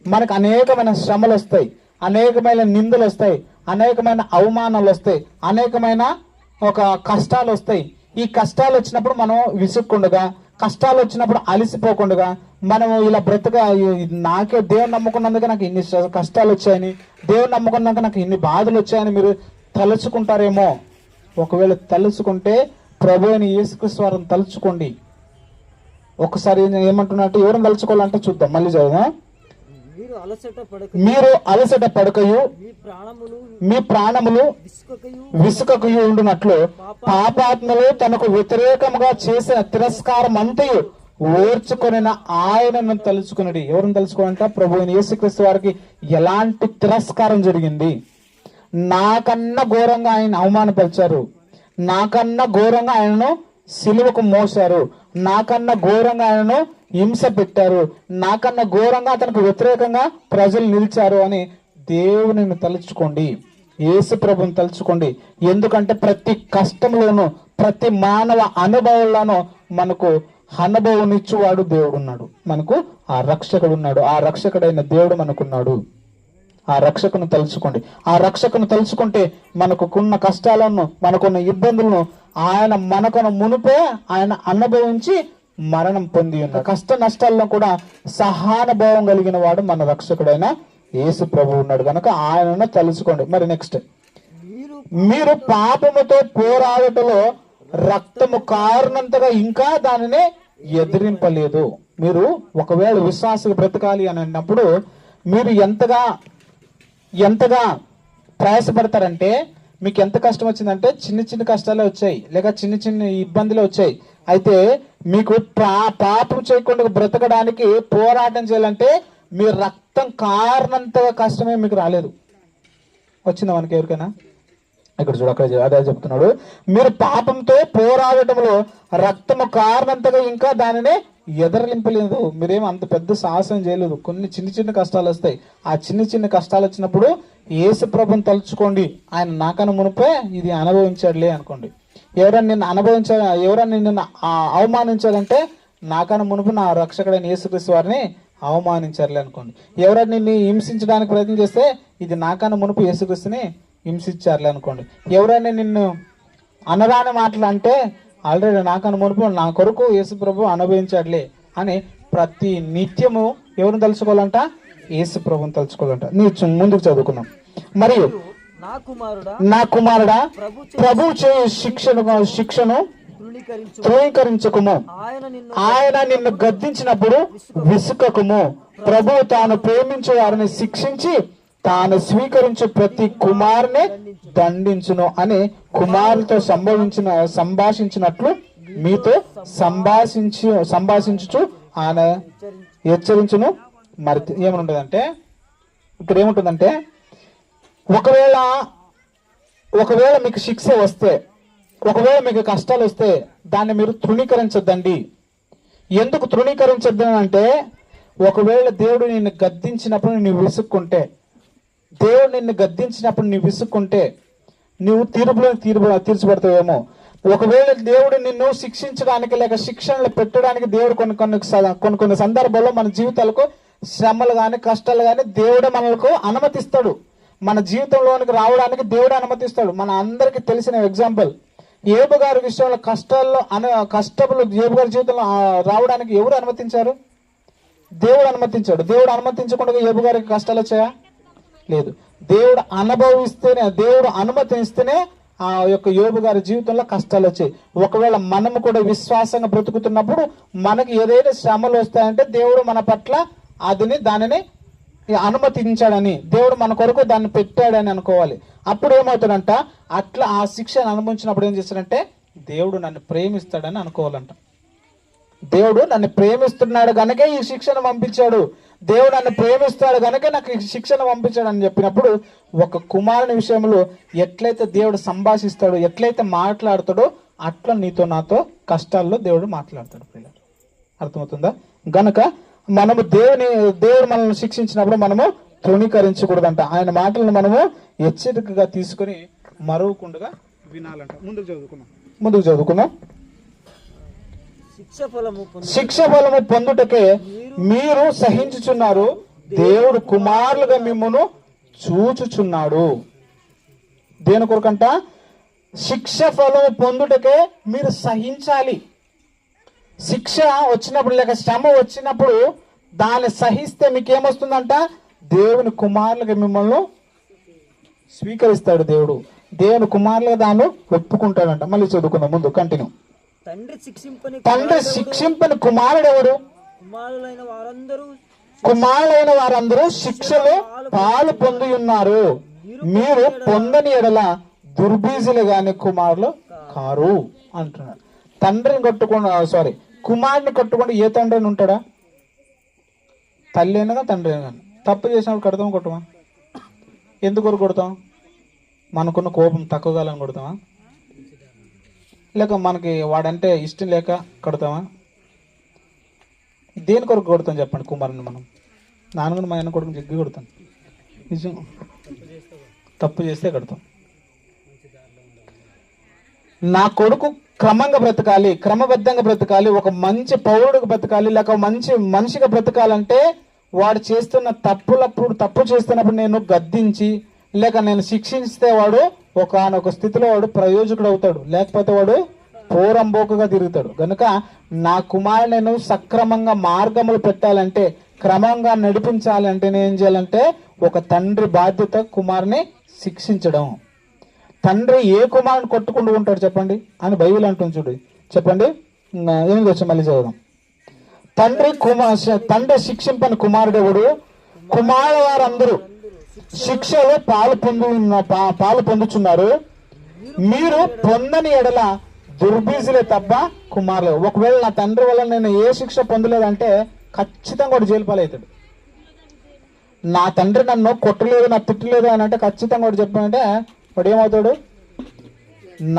A: మనకు అనేకమైన శ్రమలు వస్తాయి, అనేకమైన నిందలు వస్తాయి, అనేకమైన అవమానాలు వస్తాయి, అనేకమైన కష్టాలు వస్తాయి. ఈ కష్టాలు వచ్చినప్పుడు మనం విసుక్కుండగా, కష్టాలు వచ్చినప్పుడు అలసిపోకుండా మనం ఇలా నాకే దేవుని నమ్ముకున్నందుకు నాకు ఇన్ని కష్టాలు వచ్చాయని, దేవుని నమ్ముకున్నాక నాకు ఇన్ని బాధలు వచ్చాయని మీరు తలుచుకుంటారేమో. ఒకవేళ తలుచుకుంటే ప్రభు అయిన యేసుక్రీస్తు వారిని తలుచుకోండి. ఒకసారి ఏమంటున్నట్టు ఎవరిని తలుచుకోవాలంటే చూద్దాం. మళ్ళీ చదువుదాం. మీరు అలసట పడకయు మీ ప్రాణములు విసుకకయు ఉండునట్లు పాపాత్మలు తనకు వ్యతిరేకముగా చేసిన తిరస్కారం అంతయు ఓర్చుకొని ఆయనను తలుచుకున్నది. ఎవరిని తలుచుకోవాలంట? ప్రభు అయిన యేసుక్రీస్తు వారికి ఎలాంటి తిరస్కారం జరిగింది, నాకన్నా ఘోరంగా ఆయన అవమానపరిచారు, నాకన్నా ఘోరంగా ఆయనను సిలువకు మోసారు, నాకన్నా ఘోరంగా ఆయనను హింస పెట్టారు, నాకన్నా ఘోరంగా అతనికి వ్యతిరేకంగా ప్రజలు నిలిచారు అని దేవునిని తలుచుకోండి, యేసు ప్రభుని తలుచుకోండి. ఎందుకంటే ప్రతి కష్టంలోనూ, ప్రతి మానవ అనుభవంలోనూ మనకు అనుభవం ఇచ్చేవాడు దేవుడు ఉన్నాడు, మనకు ఆ రక్షకుడు ఉన్నాడు, ఆ రక్షకుడైన దేవుడు మనకున్నాడు. ఆ రక్షకును తలుచుకోండి. ఆ రక్షకును తలుచుకుంటే మనకున్న కష్టాలను, మనకున్న ఇబ్బందులను ఆయన మనకున్న మునుపే ఆయన అనుభవించి మరణం పొంది ఉన్నాడు. కష్ట నష్టాల్లో కూడా సహానుభావం కలిగిన వాడు మన రక్షకుడైన యేసు ప్రభు ఉన్నాడు కనుక ఆయనను తలుచుకోండి. మరి నెక్స్ట్, మీరు పాపముతో పోరాడటంలో రక్తము కారణంతగా ఇంకా దానిని ఎదిరింపలేదు. మీరు ఒకవేళ విశ్వాస బ్రతకాలి అని అన్నప్పుడు మీరు ఎంతగా ప్రయాసపడతారంటే, మీకు ఎంత కష్టం వచ్చిందంటే చిన్న చిన్న కష్టాలే వచ్చాయి, లేక చిన్న చిన్న ఇబ్బందులు వచ్చాయి. అయితే మీకు పాపం చేయకుండా బ్రతకడానికి పోరాటం చేయాలంటే మీ రక్తం కారణంతగా కష్టమే మీకు రాలేదు. వచ్చిందా మనకి ఎవరికైనా? ఇక్కడ చూడు, అక్కడ అదే చెప్తున్నాడు, మీరు పాపంతో పోరాడటంలో రక్తము కారణంతగా ఇంకా దానినే ఎదరలింపలేదు. మీరేం అంత పెద్ద సాహసం చేయలేదు. కొన్ని చిన్న చిన్న కష్టాలు వస్తాయి. ఆ చిన్న చిన్న కష్టాలు వచ్చినప్పుడు యేసు ప్రభుని తలుచుకోండి. ఆయన నాకన్నా మునిపే ఇది అనుభవించాడులే అనుకోండి. ఎవరన్నా నిన్ను అవమానించాలంటే నాకన్నా మునుపు నా రక్షకుడైన యేసుక్రీస్తు వారిని అవమానించారులే అనుకోండి. ఎవరైనా నిన్ను హింసించడానికి ప్రయత్నం చేస్తే ఇది నాకన్నా మునుపు యేసుక్రీస్తుని హింసించారులే అనుకోండి. ఎవరైనా నిన్ను అనరాని మాటలు అంటే ఆల్రెడీ నాకన్నా మునుపు నా కొరకు యేసు ప్రభు అనుభవించాడులే అని ప్రతి నిత్యము ఎవరిని తలుచుకోవాలంట? యేసు ప్రభుని తలుచుకోవాలంట. ముందుకు చదువుకున్నాం. మరియు నా కుమారుడా ప్రభు చేయు శిక్షను తృణీకరించకుము, ఆయన నిన్ను గద్దించినప్పుడు విసుకకుము. ప్రభు తాను ప్రేమించే వారిని శిక్షించి తాను స్వీకరించు ప్రతి కుమారుని దండించును అని కుమారులతో సంభాషించినట్లు మీతో సంభాషించు ఆయన హెచ్చరించును. మరి ఏమనుంటుందంటే, ఇక్కడ ఏముంటుందంటే, ఒకవేళ మీకు శిక్ష వస్తే, ఒకవేళ మీకు కష్టాలు వస్తే దాన్ని మీరు తృణీకరించొద్దండి. ఎందుకు తృణీకరించొద్దు అంటే, ఒకవేళ దేవుడు నిన్ను గద్దించినప్పుడు నువ్వు విసుక్కుంటే, దేవుడు నిన్ను గద్దించినప్పుడు నువ్వు విసుక్కుంటే నువ్వు తీర్చబడతావేమో. ఒకవేళ దేవుడు నిన్ను శిక్షించడానికి లేక శిక్షణలు పెట్టడానికి దేవుడు కొన్ని సందర్భాల్లో మన జీవితాలకు శ్రమలు కానీ కష్టాలు కానీ దేవుడే మనకు అనుమతిస్తాడు. మన జీవితంలోనికి రావడానికి దేవుడే అనుమతిస్తాడు. మన అందరికీ తెలిసిన ఎగ్జాంపుల్ యోబు గారి విషయంలో కష్టములు యోబు గారి జీవితంలో రావడానికి ఎవరు అనుమతించారు? దేవుడు అనుమతించాడు. దేవుడు అనుమతించకుండా యోబు గారికి కష్టాలు వచ్చాయా? లేదు. దేవుడు దేవుడు అనుమతిస్తేనే ఆ యొక్క యోబు గారి జీవితంలో కష్టాలు వచ్చాయి. ఒకవేళ మనము కూడా విశ్వాసంగా బ్రతుకుతున్నప్పుడు మనకి ఏదైనా శ్రమలు వస్తాయంటే దేవుడు మన పట్ల దానిని అనుమతించాడని, దేవుడు మన కొరకు దాన్ని పెట్టాడని అనుకోవాలి. అప్పుడు ఏమవుతాడంట, అట్లా ఆ శిక్షను అనుభవించినప్పుడు ఏం చేస్తాడంటే దేవుడు నన్ను ప్రేమిస్తాడని అనుకోవాలంట. దేవుడు నన్ను ప్రేమిస్తున్నాడు కనుక ఈ శిక్షను పంపించాడు, దేవుడు నన్ను ప్రేమిస్తాడు కనుక నాకు ఈ శిక్షను పంపించాడు అని చెప్పినప్పుడు, ఒక కుమారుని విషయంలో ఎట్లయితే దేవుడు సంభాషిస్తాడో, ఎట్లయితే మాట్లాడతాడో అట్లా నీతో నాతో కష్టాల్లో దేవుడు మాట్లాడతాడు. పిల్లలు అర్థమవుతుందా? గనక మనము దేవుడు మనల్ని శిక్షించినప్పుడు మనము తృణీకరించకూడదంట. ఆయన మాటలను మనము హెచ్చరికగా తీసుకుని మరవకుండా వినాలంట. ముందుకు చదువుకుందాం. శిక్ష ఫలము పొందుటకే మీరు సహించుచున్నారు, దేవుడు కుమారులుగా మిమ్మును చూచుచున్నాడు. దేని కొరకంట? శిక్ష ఫలము పొందుటకే మీరు సహించాలి. శిక్ష వచ్చినప్పుడు లేక శ్రమ వచ్చినప్పుడు దాన్ని సహిస్తే మీకేమొస్తుందంట? దేవుని కుమారులుగా మిమ్మల్ని స్వీకరిస్తాడు. దేవుని కుమారులుగా దాన్ని ఒప్పుకుంటాడంట. మళ్ళీ చదువుకుందాం, ముందు కంటిన్యూ. తండ్రి శిక్షింపని కుమారుడు ఎవరు? కుమారులైన వారందరూ శిక్షలో పాలు పొంది ఉన్నారు. మీరు పొందని ఎడల దుర్బీజులు గాని కుమారులు కారు అంటున్నాడు. కుమారుని కట్టుకుండా ఏ తండ్రి అని ఉంటాడా? తల్లి అయినా తండ్రి అయినా తప్పు చేసినప్పుడు కడతామా కొట్టమా? ఎందుకు కొడతాం? మనకున్న కోపం తక్కువ కాలని కొడతామా? లేక మనకి వాడంటే ఇష్టం లేక కడతామా? దేని కొరకు కొడతాం చెప్పండి? కుమారుని మనం నాన్న మా అన్న కొడుకుని జగ్గి కొడతాం. నిజం, తప్పు చేస్తే కడతాం. నా కొడుకు క్రమంగా బ్రతకాలి, క్రమబద్ధంగా బ్రతకాలి, ఒక మంచి పౌరుడికి బ్రతకాలి, లేక మంచి మనిషిగా బ్రతకాలంటే వాడు చేస్తున్న తప్పు చేస్తున్నప్పుడు నేను గద్దించి లేక నేను శిక్షిస్తే వాడు ఒకనొక స్థితిలో వాడు ప్రయోజకుడు అవుతాడు, లేకపోతే వాడు పోరంబోకుగా తిరుగుతాడు. కనుక నా కుమారుని నేను సక్రమంగా మార్గములు పెట్టాలంటే, క్రమంగా నడిపించాలంటే నేను ఏం చేయాలంటే, ఒక తండ్రి బాధ్యత కుమారుని శిక్షించడం. తండ్రి ఏ కుమారుని కొట్టుకుంటూ ఉంటాడు చెప్పండి అని బైబిల్ అంటుంది. చూడు చెప్పండి, ఏమి వచ్చి మళ్ళీ చదువుదాం. తండ్రి శిక్షింపని కుమారుడెవడు? కుమారుల వారందరూ శిక్షలో పాలు పొందుచున్నారు. మీరు పొందని ఎడల దుర్బీజులే తప్ప కుమారులు. ఒకవేళ నా తండ్రి వల్ల నేను ఏ శిక్ష పొందలేదంటే ఖచ్చితంగా వాడు జైలు పాలవుతాడు. నా తండ్రి నన్ను కొట్టలేదు, నా తిట్టలేదు అని అంటే ఖచ్చితంగా వాడు చెప్పానంటే వాడు ఏమవుతాడు?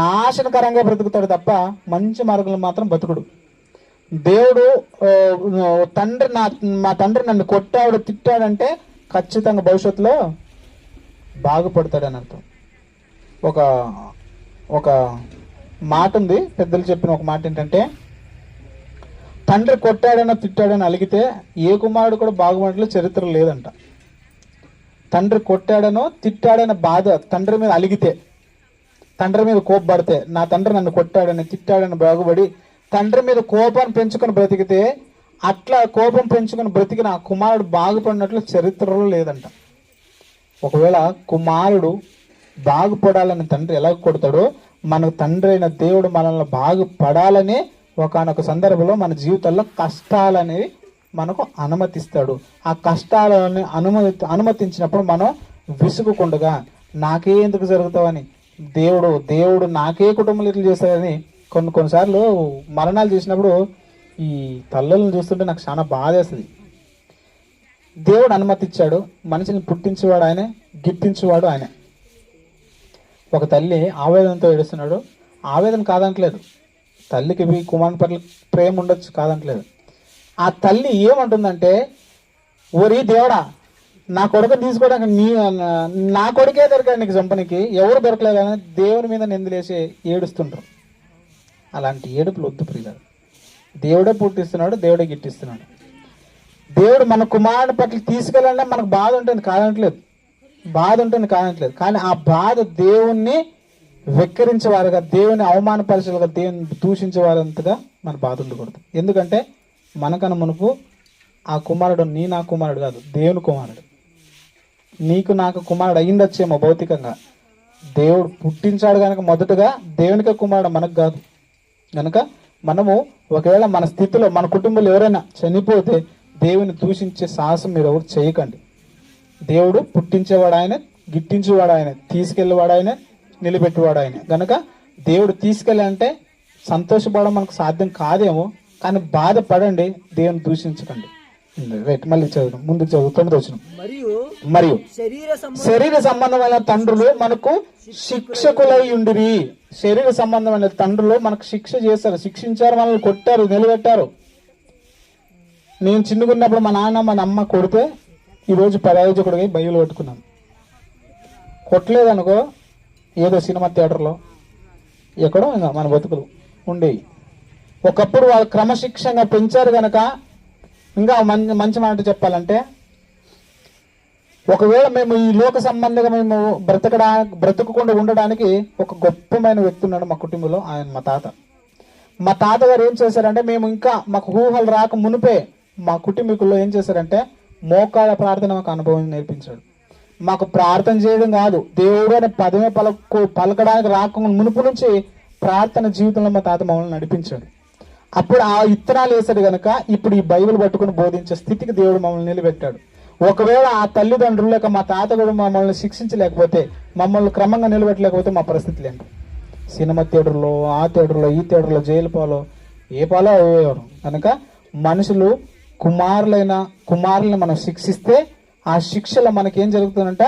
A: నాశనకరంగా బ్రతుకుతాడు తప్ప మంచి మార్గంలో మాత్రం బతుకుడు. దేవుడు మా తండ్రి నన్ను కొట్టాడు, తిట్టాడంటే ఖచ్చితంగా భవిష్యత్తులో బాగుపడతాడని అర్థం. ఒక మాట ఉంది, పెద్దలు చెప్పిన ఒక మాట ఏంటంటే, తండ్రి కొట్టాడనో తిట్టాడని అలిగితే ఏ కుమారుడు కూడా బాగుపడలో చరిత్ర లేదంట. తండ్రి కొట్టాడనో తిట్టాడని బాధ తండ్రి మీద అలిగితే, తండ్రి మీద కోపపడితే, నా తండ్రి నన్ను కొట్టాడని తిట్టాడని బాగుపడి తండ్రి మీద కోపాన్ని పెంచుకొని బ్రతికితే, అట్లా కోపం పెంచుకొని బ్రతికిన ఆ కుమారుడు బాగుపడినట్లు చరిత్రలో లేదంట. ఒకవేళ కుమారుడు బాగుపడాలని తండ్రి ఎలా కొడతాడో, మనకు తండ్రి అయిన దేవుడు మనల్ని బాగుపడాలని ఒకనొక సందర్భంలో మన జీవితంలో కష్టాలనేవి మనకు అనుమతిస్తాడు. ఆ కష్టాలని అనుమతించినప్పుడు మనం విసుగుకుండగా నాకే ఎందుకు జరుగుతావని, దేవుడు నాకే కుటుంబంలో ఇట్లా చేస్తాడని కొన్నిసార్లు మరణాలు చేసినప్పుడు ఈ తల్లులను చూస్తుంటే నాకు చాలా బాధ వేస్తుంది. దేవుడు అనుమతిచ్చాడు, మనిషిని పుట్టించేవాడు ఆయనే, గిట్టించేవాడు ఆయనే. ఒక తల్లి ఆవేదనతో ఏడుస్తున్నాడు, ఆవేదన కాదంటలేదు, తల్లికి కుమారుని పట్ల ప్రేమ ఉండొచ్చు కాదంటలేదు. ఆ తల్లి ఏమంటుందంటే, ఓరి దేవుడా, నా కొడుకుని తీసుకోవడానికి నా కొడుకే దొరికాడు నీకు చంపనికి, ఎవరు దొరకలేదు కానీ దేవుని మీద నిందలేసి ఏడుస్తుంటారు. అలాంటి ఏడుపులు వద్దు ప్రియులారా. దేవుడే పుట్టిస్తున్నాడు, దేవుడే గిట్టిస్తున్నాడు. దేవుడు మన కుమారుని పట్ల తీసుకెళ్ళాలంటే మనకు బాధ ఉంటుంది, కాదనట్లేదు, బాధ ఉంటుంది కాదనట్లేదు. కానీ ఆ బాధ దేవుణ్ణి వెక్కిరించేవారుగా, దేవుని అవమానపరిచేవారుగా, దేవుని దూషించేవారంతగా మన బాధ ఉండకూడదు. ఎందుకంటే మనకన్నా మునుపు ఆ కుమారుడు నా కుమారుడు కాదు, దేవుని కుమారుడు. నీకు నాకు కుమారుడు అయ్యిండొచ్చేమో భౌతికంగా, దేవుడు పుట్టించాడు కనుక మొదటగా దేవునికే కుమారుడు, మనకు కాదు. కనుక మనము ఒకవేళ మన స్థితిలో మన కుటుంబంలో ఎవరైనా చనిపోతే దేవుని దూషించే సాహసం మీరు ఎవరు చేయకండి. దేవుడు పుట్టించేవాడు ఆయన, గిట్టించేవాడు ఆయన, తీసుకెళ్ళేవాడు ఆయన, నిలబెట్టేవాడు ఆయన. కనుక దేవుడు తీసుకెళ్ళాలంటే సంతోషపడడం మనకు సాధ్యం కాదేమో, కానీ బాధపడండి, దేవుని దూషించకండి. రైట్, మళ్ళీ చదువు, ముందుకు చదువు. 9వ వచనం. మరియు శరీర సంబంధమైన తండ్రులు మనకు శిక్షకులై ఉండిరి. శరీర సంబంధమైన తండ్రులు మనకు శిక్ష చేశారు, శిక్షించారు, మనల్ని కొట్టారు, నిలబెట్టారు. నేను చిన్నగున్నప్పుడు మా నాన్న మా అమ్మ కొడితే ఈరోజు పరాయోజకుడిగా బైబిల్ పట్టుకున్నాను. కొట్టలేదనుకో ఏదో సినిమా థియేటర్లో ఎక్కడో ఇంకా మన బతుకులు ఉండేవి. ఒకప్పుడు వాళ్ళు క్రమశిక్షణగా పెంచారు కనుక, ఇంకా మంచి మాట చెప్పాలంటే, ఒకవేళ మేము ఈ లోక సంబంధంగా మేము బ్రతకకుండా ఉండడానికి ఒక గొప్పమైన వ్యక్తి ఉన్నాడు మా కుటుంబంలో, ఆయన మా తాత. మా తాతగారు ఏం చేశారంటే, మేము ఇంకా మాకు ఊహలు రాక మునిపే మా కుటుంబీకుల్లో ఏం చేశారంటే మోకాళ్ళ ప్రార్థన మాకు అనుభవం నేర్పించాడు. మాకు ప్రార్థన చేయడం కాదు, దేవుడు అనే పదమే పలకడానికి రాకుండా మునుపు నుంచి ప్రార్థన జీవితంలో మా తాత మమ్మల్ని నడిపించాడు. అప్పుడు ఆ ఇత్తనాలు వేసాడు కనుక ఇప్పుడు ఈ బైబిల్ పట్టుకుని బోధించే స్థితికి దేవుడు మమ్మల్ని నిలబెట్టాడు. ఒకవేళ ఆ తల్లిదండ్రులు లేక మా తాత కూడా మమ్మల్ని శిక్షించలేకపోతే, మమ్మల్ని క్రమంగా నిలబెట్టలేకపోతే మా పరిస్థితులు ఏంటి? సినిమా థియేటర్లో, ఆ థియేటర్లో, ఈ థియేటర్లో, జైలు పాలో, ఏ పాలో అయ్యేవారు. కనుక మనుషులు కుమారులను మనం శిక్షిస్తే ఆ శిక్షలో మనకేం జరుగుతుందంట,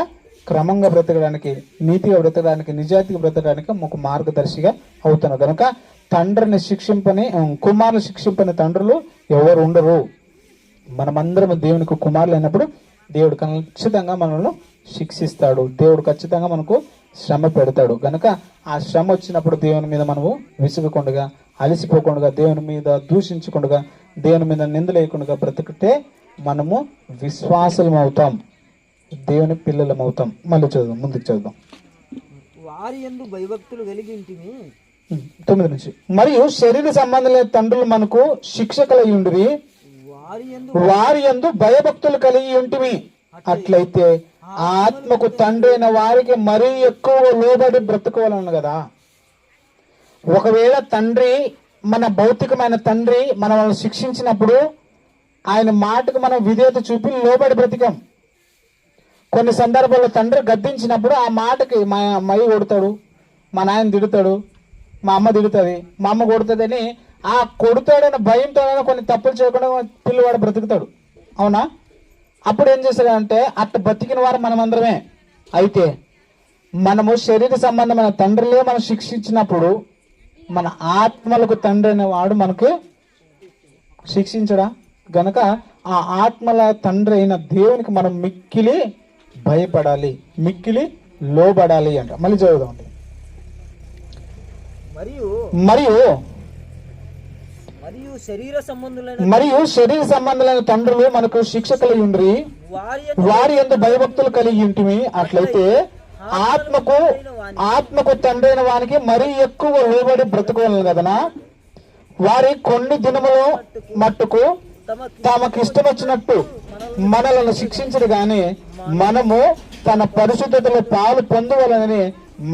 A: క్రమంగా బ్రతకడానికి, నీతిగా బ్రతకడానికి, నిజాయితీగా బ్రతకడానికి ఒక మార్గదర్శిగా అవుతున్నారు. కనుక తండ్రిని శిక్షింపని, కుమారులు శిక్షింపని తండ్రులు ఎవరు ఉండరు. మనమందరం దేవునికి కుమారులు అయినప్పుడు దేవుడు ఖచ్చితంగా మనల్ని శిక్షిస్తాడు, దేవుడు ఖచ్చితంగా మనకు శ్రమ పెడతాడు. కనుక ఆ శ్రమ వచ్చినప్పుడు దేవుని మీద మనము విసుగకుండా, అలసిపోకుండా, దేవుని మీద దూషించకుండా, దేవుని మీద నిందలేయకుండా బ్రతికితే మనము విశ్వాసులం అవుతాం, దేవుని పిల్లలం అవుతాం. మళ్ళీ చదువు, ముందుకు చదువుదాం.
B: వారి యందు భయభక్తులు కలిగి ఉంటిమి.
A: 9 నుంచి. మరియు శరీర సంబంధమైన తండ్రులు మనకు శిక్షకులై ఉండిరి, వారి యందు భయభక్తులు కలిగి ఉంటిమి. అట్లయితే ఆత్మకు తండ్రి అయిన వారికి మరీ ఎక్కువ లోబడి బ్రతుకోవాలను కదా. ఒకవేళ తండ్రి, మన భౌతికమైన తండ్రి మనల్ని శిక్షించినప్పుడు ఆయన మాటకు మనం విధేయత చూపి లోబడి బ్రతికాం. కొన్ని సందర్భాల్లో తండ్రి గద్దించినప్పుడు ఆ మాటకి మా అమ్మాయి కొడతాడు, మా నాయన తిడతాడు, మా అమ్మ తిడుతుంది, మా అమ్మ కొడుతుందని ఆ కొడుతాడని భయంతో కొన్ని తప్పులు చేయకుండా పిల్లవాడు బ్రతుకుతాడు. అవునా? అప్పుడు ఏం చేస్తాడంటే అట్ట బతికిన వారు మనమందరమే. అయితే మనము శరీర సంబంధమైన తండ్రిలే మనం శిక్షించినప్పుడు మన ఆత్మలకు తండ్రి అనేవాడు మనకు శిక్షించడా? గనక ఆ ఆత్మల తండ్రి అయిన దేవునికి మనం మిక్కిలి భయపడాలి, మిక్కిలి లోబడాలి అంట. మళ్ళీ చదువుదాం. మరియు శరీర సంబంధులైన తండ్రులు మనకు శిక్ష కలిగి ఉండ్రి, వారి యందు భయభక్తులు కలిగి ఉంటిమి. అట్లయితే ఆత్మకు తండ్రి అయిన వానికి మరీ ఎక్కువ లోబడి బ్రతుకోవాలి కదనా. వారి కొన్ని దినములు మట్టుకు తమకు ఇష్టం వచ్చినట్టు మనలను శిక్షించరు గాని మనము తన పరిశుద్ధతలో పాలు పొందవలనని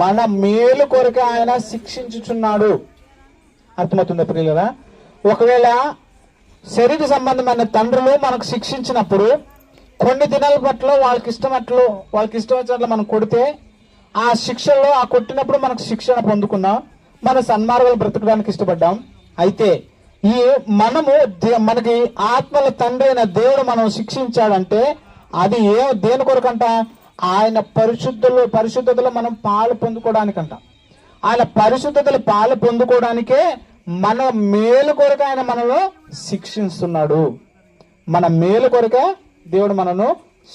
A: మన మేలు కొరకు ఆయన శిక్షించుచున్నాడు. అర్థమవుతుందా ప్రియులరా? ఒకవేళ శరీర సంబంధమైన తండ్రులు మనకు శిక్షించినప్పుడు కొన్ని దినాల పట్ల వాళ్ళకి ఇష్టం వచ్చినట్లు మనం కొడితే ఆ శిక్షలో, ఆ కొట్టినప్పుడు మనకు శిక్షణ పొందుకున్నాం, మన సన్మార్గాలు బ్రతకడానికి ఇష్టపడ్డాం. అయితే మనకి ఆత్మల తండ్రి అయిన దేవుడు మనం శిక్షించాడంటే అది దేని కొరకంట? ఆయన పరిశుద్ధతలో మనం పాలు పొందుకోవడానికంట. ఆయన పరిశుద్ధతలు పాలు పొందుకోవడానికే మన మేలు కొరకు ఆయన మనలో శిక్షిస్తున్నాడు. మన మేలు కొరక దేవుడు మనను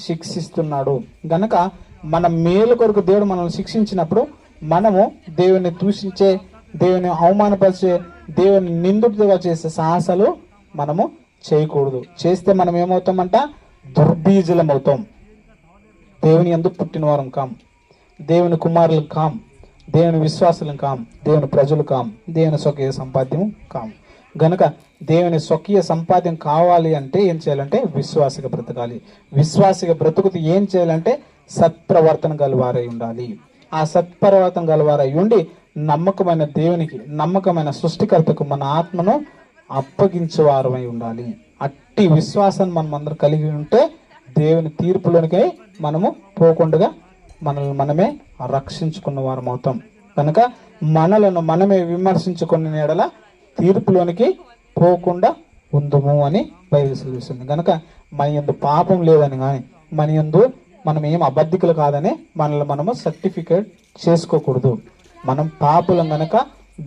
A: శిక్షిస్తున్నాడు. గనక మన మేలు కొరకు దేవుడు మనల్ని శిక్షించినప్పుడు మనము దేవుని దూషించే, దేవుని అవమానపరిచే, దేవుని నిందితుడిగా చేసే సాహసాలు మనము చేయకూడదు. చేస్తే మనం ఏమవుతామంట? దుర్బీజలం అవుతాం. దేవుని యందు పుట్టిన వారం కాం, దేవుని కుమారులు కాం, దేవుని విశ్వాసులం కాం, దేవుని ప్రజలు కాం, దేవుని స్వకీయ సంపాద్యం కాం. గనుక దేవుని స్వకీయ సంపాద్యం కావాలి అంటే ఏం చేయాలంటే విశ్వాసిగా బ్రతకాలి. విశ్వాసిగా బ్రతుకుతూ ఏం చేయాలంటే సత్ప్రవర్తన గలవారై ఉండాలి. ఆ సత్ప్రవర్తన గలవారై ఉండి నమ్మకమైన దేవునికి, నమ్మకమైన సృష్టికర్తకు మన ఆత్మను అప్పగించేవారమై ఉండాలి. అట్టి విశ్వాసాన్ని మనం అందరం కలిగి ఉంటే దేవుని తీర్పులోనికి మనము పోకుండా మనల్ని మనమే రక్షించుకున్న వారం అవుతాం. కనుక మనలను మనమే విమర్శించుకున్న ఎడల తీర్పులోనికి పోకుండా ఉందుము అని బైబిల్ సెలవిస్తుంది. కనుక మన యందు పాపం లేదని కానీ, మన యందు మనం ఏం అబద్ధికులు కాదని మనల్ని మనము సర్టిఫికేట్ చేసుకోకూడదు. మనం పాపులం గనక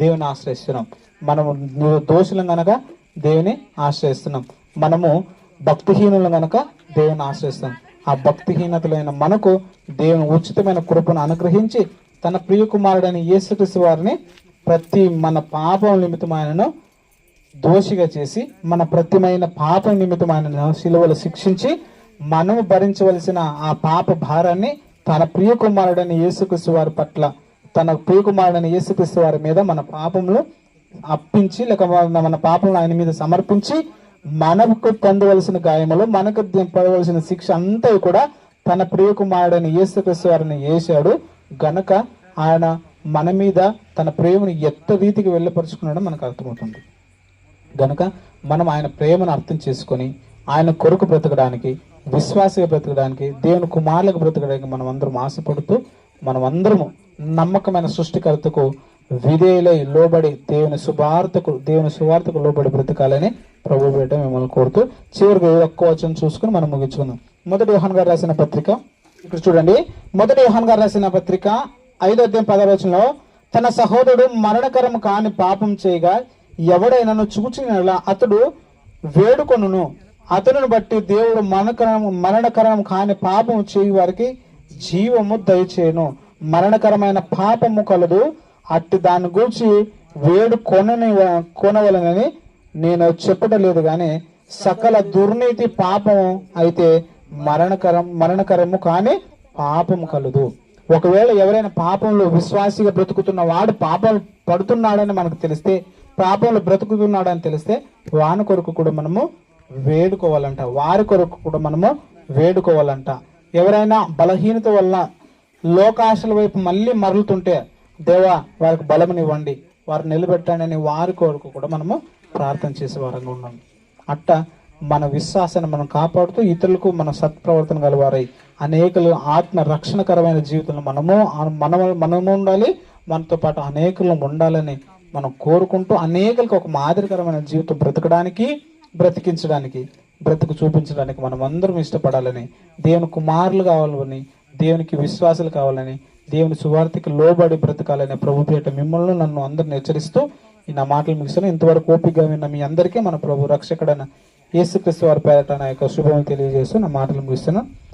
A: దేవుని ఆశ్రయిస్తున్నాం, మనము దోషులం గనక దేవుని ఆశ్రయిస్తున్నాం, మనము భక్తిహీనులం గనక దేవుని ఆశ్రయిస్తున్నాం. ఆ భక్తిహీనతలైన మనకు దేవుని ఉచితమైన కృపను అనుగ్రహించి తన ప్రియ కుమారుడైన యేసుక్రీస్తు వారిని ప్రతి మన పాపం నిమిత్తం ఆయనను దోషిగా చేసి, మన ప్రతిమైన పాపం నిమిత్తం ఆయనను శిలువలో శిక్షించి మనము భరించవలసిన ఆ పాప భారాన్ని తన ప్రియ కుమారుడైన యేసుక్రీస్తు వారి పట్ల, తన ప్రియ కుమారుడైన యేసుక్రీస్తు వారి మీద మన పాపములు అప్పించి, లేక మన పాపములు ఆయన మీద సమర్పించి మనకు పొందవలసిన గాయములు, మనకు పడవలసిన శిక్ష అంతా కూడా తన ప్రియ కుమారుడైన యేసుక్రీస్తు వారిని వేశాడు. గనక ఆయన మన మీద తన ప్రేమను ఎత్త రీతికి వెళ్ళపరుచుకున్నాడో మనకు అర్థమవుతుంది. గనక మనం ఆయన ప్రేమను అర్థం చేసుకొని ఆయన కొరకు బ్రతకడానికి, విశ్వాసగా బ్రతకడానికి, దేవుని కుమారులకు బ్రతకడానికి మనం అందరం ఆశపడుతూ, మనం అందరము నమ్మకమైన సృష్టికర్తకు విధేయులై లోబడి దేవుని సువార్తకు లోబడి బ్రతకాలని ప్రభు పేట మిమ్మల్ని కోరుతూ చివరికి ఒక్క వచనం చూసుకుని మనం ముగించుకుందాం. మొదటి యోహాను గారు రాసిన పత్రిక, ఇక్కడ చూడండి. మొదటి యోహాను గారు రాసిన పత్రిక 5వ అధ్యాయం 10వ వచనంలో, తన సహోదరుడు మరణకరము కాని పాపం చేయగా ఎవడైనాను చూచిన అతడు వేడుకొనును, అతను బట్టి దేవుడు మరణకరం కాని పాపము చేయి వారికి జీవము దయచేయను. మరణకరమైన పాపము కలదు, అట్టి దాని గురించి కొనవలనని నేను చెప్పటం లేదు గాని, సకల దుర్నీతి పాపము అయితే మరణకరము కాని పాపము కలదు. ఒకవేళ ఎవరైనా పాపంలో విశ్వాసిగా బ్రతుకుతున్న వాడు పాపం పడుతున్నాడని మనకు తెలిస్తే, పాపంలో బ్రతుకుతున్నాడని తెలిస్తే వాని కొరకు కూడా మనము వేడుకోవాలంట, వారి కొరకు కూడా మనము వేడుకోవాలంట. ఎవరైనా బలహీనత వల్ల లోకాశల వైపు మళ్ళీ మరలుతుంటే, దేవా వారికి బలమునివ్వండి, వారు నిలబెట్టండి అని వారి కొరకు కూడా మనము ప్రార్థన చేసే వారంగా ఉన్నాం. అట్ట మన విశ్వాసాన్ని మనం కాపాడుతూ ఇతరులకు మన సత్ప్రవర్తన గలవారై అనేకులు ఆత్మ రక్షణకరమైన జీవితంలో మనము ఉండాలి, మనతో పాటు అనేకులు ఉండాలని మనం కోరుకుంటూ అనేకులకు ఒక మాదిరికరమైన జీవితం బ్రతికించడానికి, బ్రతుకు చూపించడానికి మనం అందరం ఇష్టపడాలని, దేవుని కుమారులు కావాలని, దేవునికి విశ్వాసాలు కావాలని, దేవుని సువార్తకి లోబడి బ్రతకాలని ప్రభు పేట మిమ్మల్ని నన్ను అందరిని హెచ్చరిస్తూ నా మాటలు ముగిస్తున్నాను. ఇంతవరకు ఓపికగా విన్న మీ అందరికీ మన ప్రభు రక్షకుడైన యేసుక్రీస్తు వారి పేరట నా యొక్క శుభములు తెలియజేస్తూ నా మాటలు ముగిస్తున్నాను.